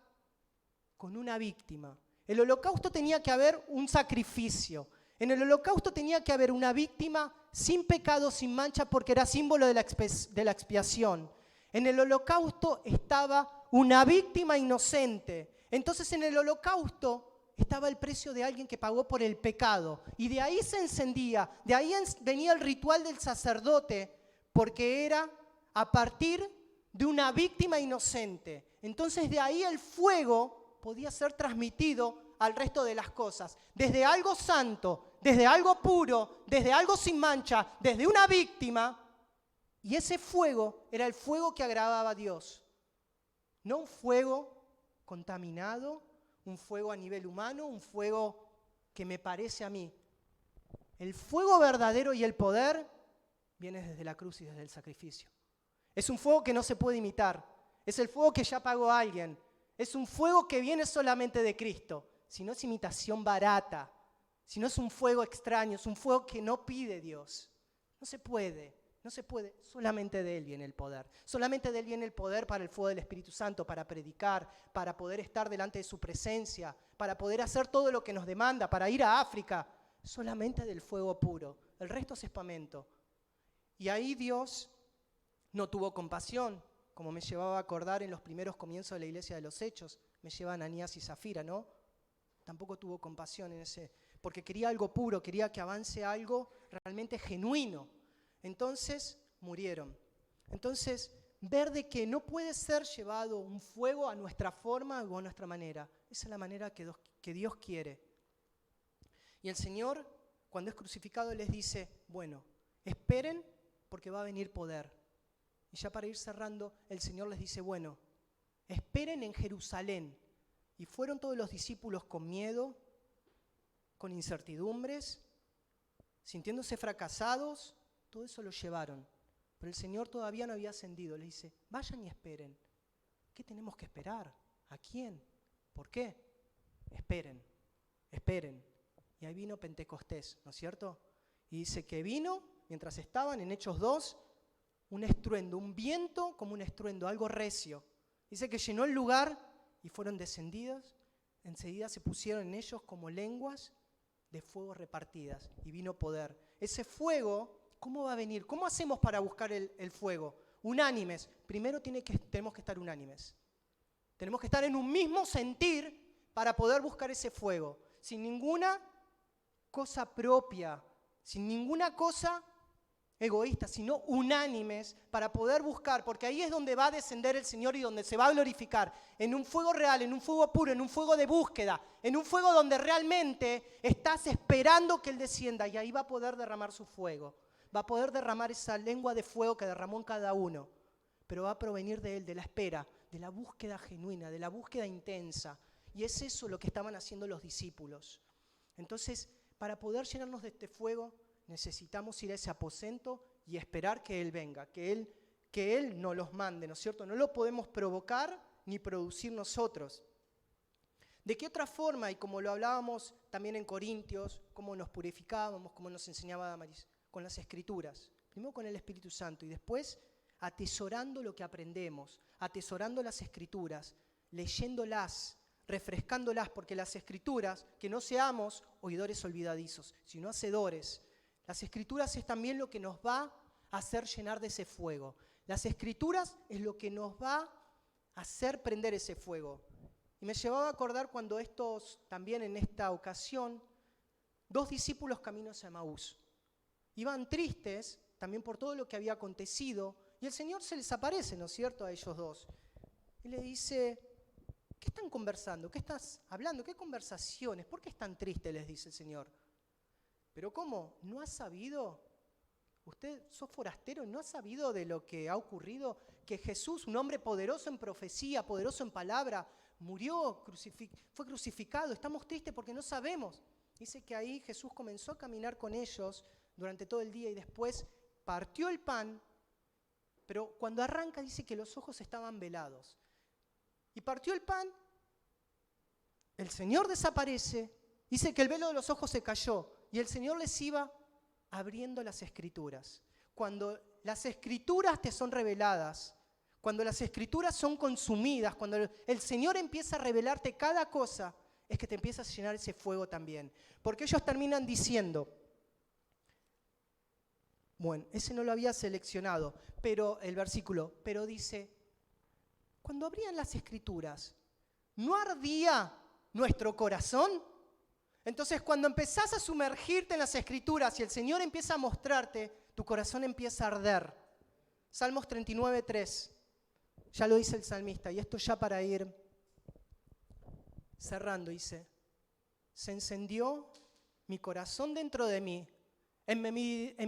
A: con una víctima. El holocausto tenía que haber un sacrificio. En el holocausto tenía que haber una víctima sin pecado, sin mancha, porque era símbolo de la expiación. En el holocausto estaba una víctima inocente. Entonces en el holocausto estaba el precio de alguien que pagó por el pecado. Y de ahí se encendía, de ahí venía el ritual del sacerdote, porque era a partir de una víctima inocente. Entonces de ahí el fuego podía ser transmitido al resto de las cosas. Desde algo santo, desde algo puro, desde algo sin mancha, desde una víctima. Y ese fuego era el fuego que agradaba a Dios. No un fuego contaminado, un fuego a nivel humano, un fuego que me parece a mí. El fuego verdadero y el poder viene desde la cruz y desde el sacrificio. Es un fuego que no se puede imitar. Es el fuego que ya pagó alguien. Es un fuego que viene solamente de Cristo. Si no es imitación barata, si no es un fuego extraño, es un fuego que no pide Dios. No se puede. No se puede, solamente de Él viene el poder. Solamente de Él viene el poder para el fuego del Espíritu Santo, para predicar, para poder estar delante de su presencia, para poder hacer todo lo que nos demanda, para ir a África. Solamente del fuego puro. El resto es espamento. Y ahí Dios no tuvo compasión, como me llevaba a acordar en los primeros comienzos de la iglesia de los Hechos. Me lleva Ananías y Zafira, ¿no? Tampoco tuvo compasión en ese, porque quería algo puro, quería que avance algo realmente genuino. Entonces murieron. Entonces, ver de que no puede ser llevado un fuego a nuestra forma o a nuestra manera. Esa es la manera que Dios quiere. Y el Señor, cuando es crucificado, les dice, bueno, esperen porque va a venir poder. Y ya para ir cerrando, el Señor les dice, bueno, esperen en Jerusalén. Y fueron todos los discípulos con miedo, con incertidumbres, sintiéndose fracasados. Todo eso lo llevaron, pero el Señor todavía no había ascendido. Le dice, vayan y esperen. ¿Qué tenemos que esperar? ¿A quién? ¿Por qué? Esperen, esperen. Y ahí vino Pentecostés, ¿no es cierto? Y dice que vino, mientras estaban en Hechos 2, un estruendo, un viento como un estruendo, algo recio. Dice que llenó el lugar y fueron descendidos. Enseguida se pusieron en ellos como lenguas de fuego repartidas y vino poder. Ese fuego, ¿cómo va a venir? ¿Cómo hacemos para buscar el fuego? Unánimes. Primero tenemos que estar unánimes. Tenemos que estar en un mismo sentir para poder buscar ese fuego. Sin ninguna cosa propia, sin ninguna cosa egoísta, sino unánimes para poder buscar, porque ahí es donde va a descender el Señor y donde se va a glorificar, en un fuego real, en un fuego puro, en un fuego de búsqueda, en un fuego donde realmente estás esperando que Él descienda y ahí va a poder derramar su fuego, va a poder derramar esa lengua de fuego que derramó en cada uno, pero va a provenir de Él, de la espera, de la búsqueda genuina, de la búsqueda intensa, y es eso lo que estaban haciendo los discípulos. Entonces, para poder llenarnos de este fuego, necesitamos ir a ese aposento y esperar que Él venga, que Él nos los mande, ¿no es cierto? No lo podemos provocar ni producir nosotros. ¿De qué otra forma? Y como lo hablábamos también en Corintios, cómo nos purificábamos, cómo nos enseñaba Damaris, con las Escrituras. Primero con el Espíritu Santo y después atesorando lo que aprendemos, atesorando las Escrituras, leyéndolas, refrescándolas, porque las Escrituras, que no seamos oidores olvidadizos, sino hacedores. Las Escrituras es también lo que nos va a hacer llenar de ese fuego. Las Escrituras es lo que nos va a hacer prender ese fuego. Y me llevaba a acordar cuando también en esta ocasión, 2 discípulos caminos a Emaús. Iban tristes también por todo lo que había acontecido, y el Señor se les aparece, ¿no es cierto?, a ellos dos. Y le dice, ¿qué están conversando? ¿Qué estás hablando? ¿Qué conversaciones? ¿Por qué están tristes?, les dice el Señor. ¿Pero cómo? ¿No has sabido? ¿Usted sos forastero? ¿No has sabido de lo que ha ocurrido? Que Jesús, un hombre poderoso en profecía, poderoso en palabra, murió, fue crucificado. Estamos tristes porque no sabemos. Dice que ahí Jesús comenzó a caminar con ellos durante todo el día y después partió el pan, pero cuando arranca dice que los ojos estaban velados. Y partió el pan, el Señor desaparece, dice que el velo de los ojos se cayó y el Señor les iba abriendo las Escrituras. Cuando las Escrituras te son reveladas, cuando las Escrituras son consumidas, cuando el Señor empieza a revelarte cada cosa, es que te empiezas a llenar ese fuego también. Porque ellos terminan diciendo, bueno, ese no lo había seleccionado, pero el versículo, pero dice, cuando abrían las Escrituras, ¿no ardía nuestro corazón? Entonces, cuando empezás a sumergirte en las Escrituras y el Señor empieza a mostrarte, tu corazón empieza a arder. Salmos 39:3, ya lo dice el salmista, y esto ya para ir cerrando, dice, se encendió mi corazón dentro de mí, en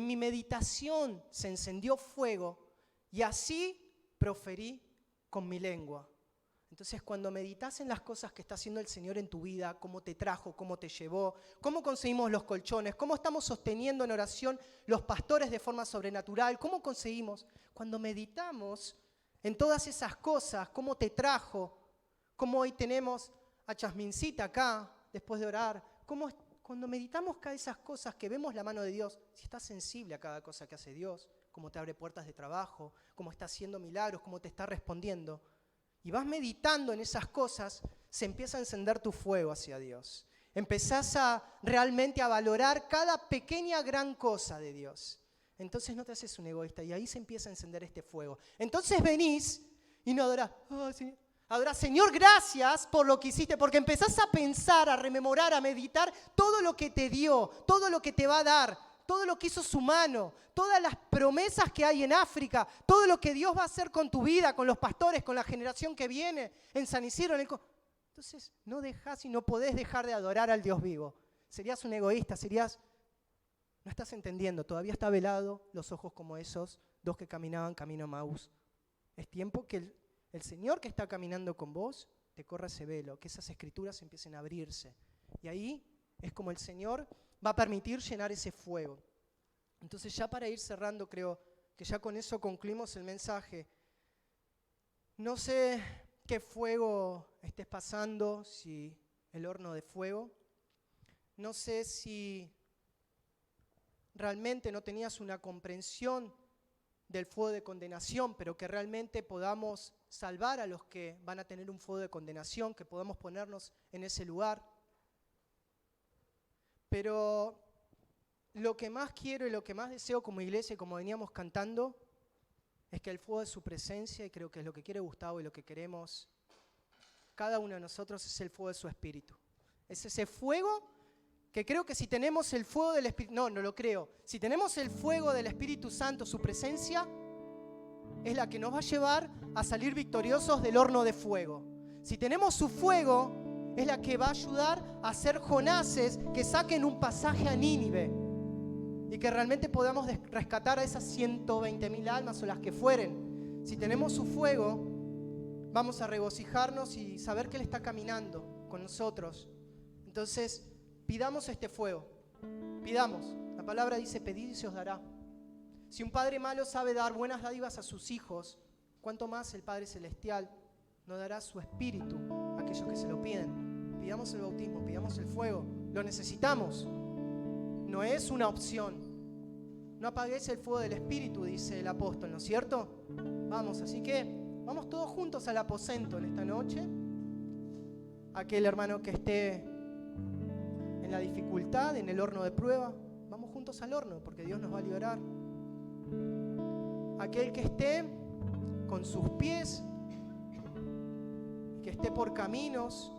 A: mi meditación se encendió fuego, y así proferí con mi lengua. Entonces, cuando meditas en las cosas que está haciendo el Señor en tu vida, cómo te trajo, cómo te llevó, cómo conseguimos los colchones, cómo estamos sosteniendo en oración los pastores de forma sobrenatural, cómo conseguimos, cuando meditamos en todas esas cosas, cómo te trajo, cómo hoy tenemos a Chasmincita acá, después de orar, cuando meditamos cada esas cosas que vemos la mano de Dios, si estás sensible a cada cosa que hace Dios, cómo te abre puertas de trabajo, cómo está haciendo milagros, cómo te está respondiendo, y vas meditando en esas cosas, se empieza a encender tu fuego hacia Dios. Empezás realmente a valorar cada pequeña gran cosa de Dios. Entonces no te haces un egoísta y ahí se empieza a encender este fuego. Entonces venís y no adorás. Oh, Señor. Adorás, Señor, gracias por lo que hiciste, porque empezás a pensar, a rememorar, a meditar todo lo que te dio, todo lo que te va a dar, todo lo que hizo su mano, todas las promesas que hay en África, todo lo que Dios va a hacer con tu vida, con los pastores, con la generación que viene, en San Isidro. Entonces no dejás y no podés dejar de adorar al Dios vivo. Serías un egoísta, no estás entendiendo, todavía está velado los ojos como esos dos que caminaban camino a Emaús. Es tiempo que el Señor que está caminando con vos te corra ese velo, que esas Escrituras empiecen a abrirse. Y ahí es como el Señor va a permitir llenar ese fuego. Entonces ya para ir cerrando, creo que ya con eso concluimos el mensaje. No sé qué fuego estés pasando, si el horno de fuego. No sé si realmente no tenías una comprensión del fuego de condenación, pero que realmente podamos salvar a los que van a tener un fuego de condenación, que podamos ponernos en ese lugar. Pero lo que más quiero y lo que más deseo como iglesia, como veníamos cantando, es que el fuego de su presencia, y creo que es lo que quiere Gustavo y lo que queremos cada uno de nosotros, es el fuego de su Espíritu. Es ese fuego que creo que si tenemos el fuego del Espíritu, no lo creo, si tenemos el fuego del Espíritu Santo, su presencia, es la que nos va a llevar a salir victoriosos del horno de fuego. Si tenemos su fuego, es la que va a ayudar a ser Jonases que saquen un pasaje a Nínive y que realmente podamos rescatar a esas 120.000 almas o las que fueren. Si tenemos su fuego, vamos a regocijarnos y saber que Él está caminando con nosotros. Entonces, pidamos este fuego, pidamos. La palabra dice, pedid y se os dará. Si un padre malo sabe dar buenas dádivas a sus hijos, ¿cuánto más el Padre Celestial nos dará su Espíritu a aquellos que se lo piden? pidamos el bautismo, pidamos el fuego. Lo necesitamos. No es una opción. No apaguéis el fuego del Espíritu, dice el apóstol, ¿no es cierto? Vamos, así que vamos todos juntos al aposento en esta noche. Aquel hermano que esté en la dificultad, en el horno de prueba, vamos juntos al horno, porque Dios nos va a liberar. Aquel que esté con sus pies, que esté por caminos,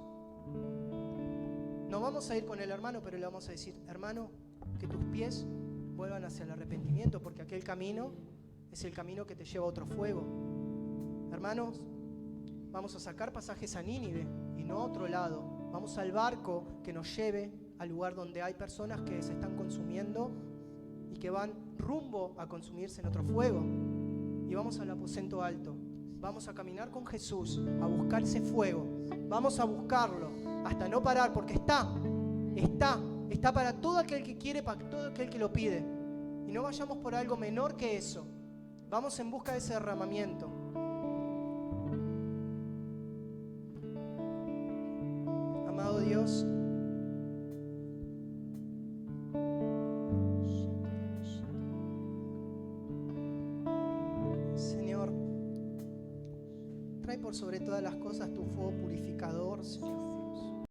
A: no vamos a ir con el hermano, pero le vamos a decir: hermano, que tus pies vuelvan hacia el arrepentimiento, porque aquel camino es el camino que te lleva a otro fuego. Hermanos, vamos a sacar pasajes a Nínive y no a otro lado. Vamos al barco que nos lleve al lugar donde hay personas que se están consumiendo y que van rumbo a consumirse en otro fuego. Y vamos al aposento alto. Vamos a caminar con Jesús, a buscar ese fuego. Vamos a buscarlo hasta no parar, porque está para todo aquel que quiere, para todo aquel que lo pide. Y no vayamos por algo menor que eso. Vamos en busca de ese derramamiento. Amado Dios, Señor, trae por sobre todas las cosas tu fuego purificador, Señor.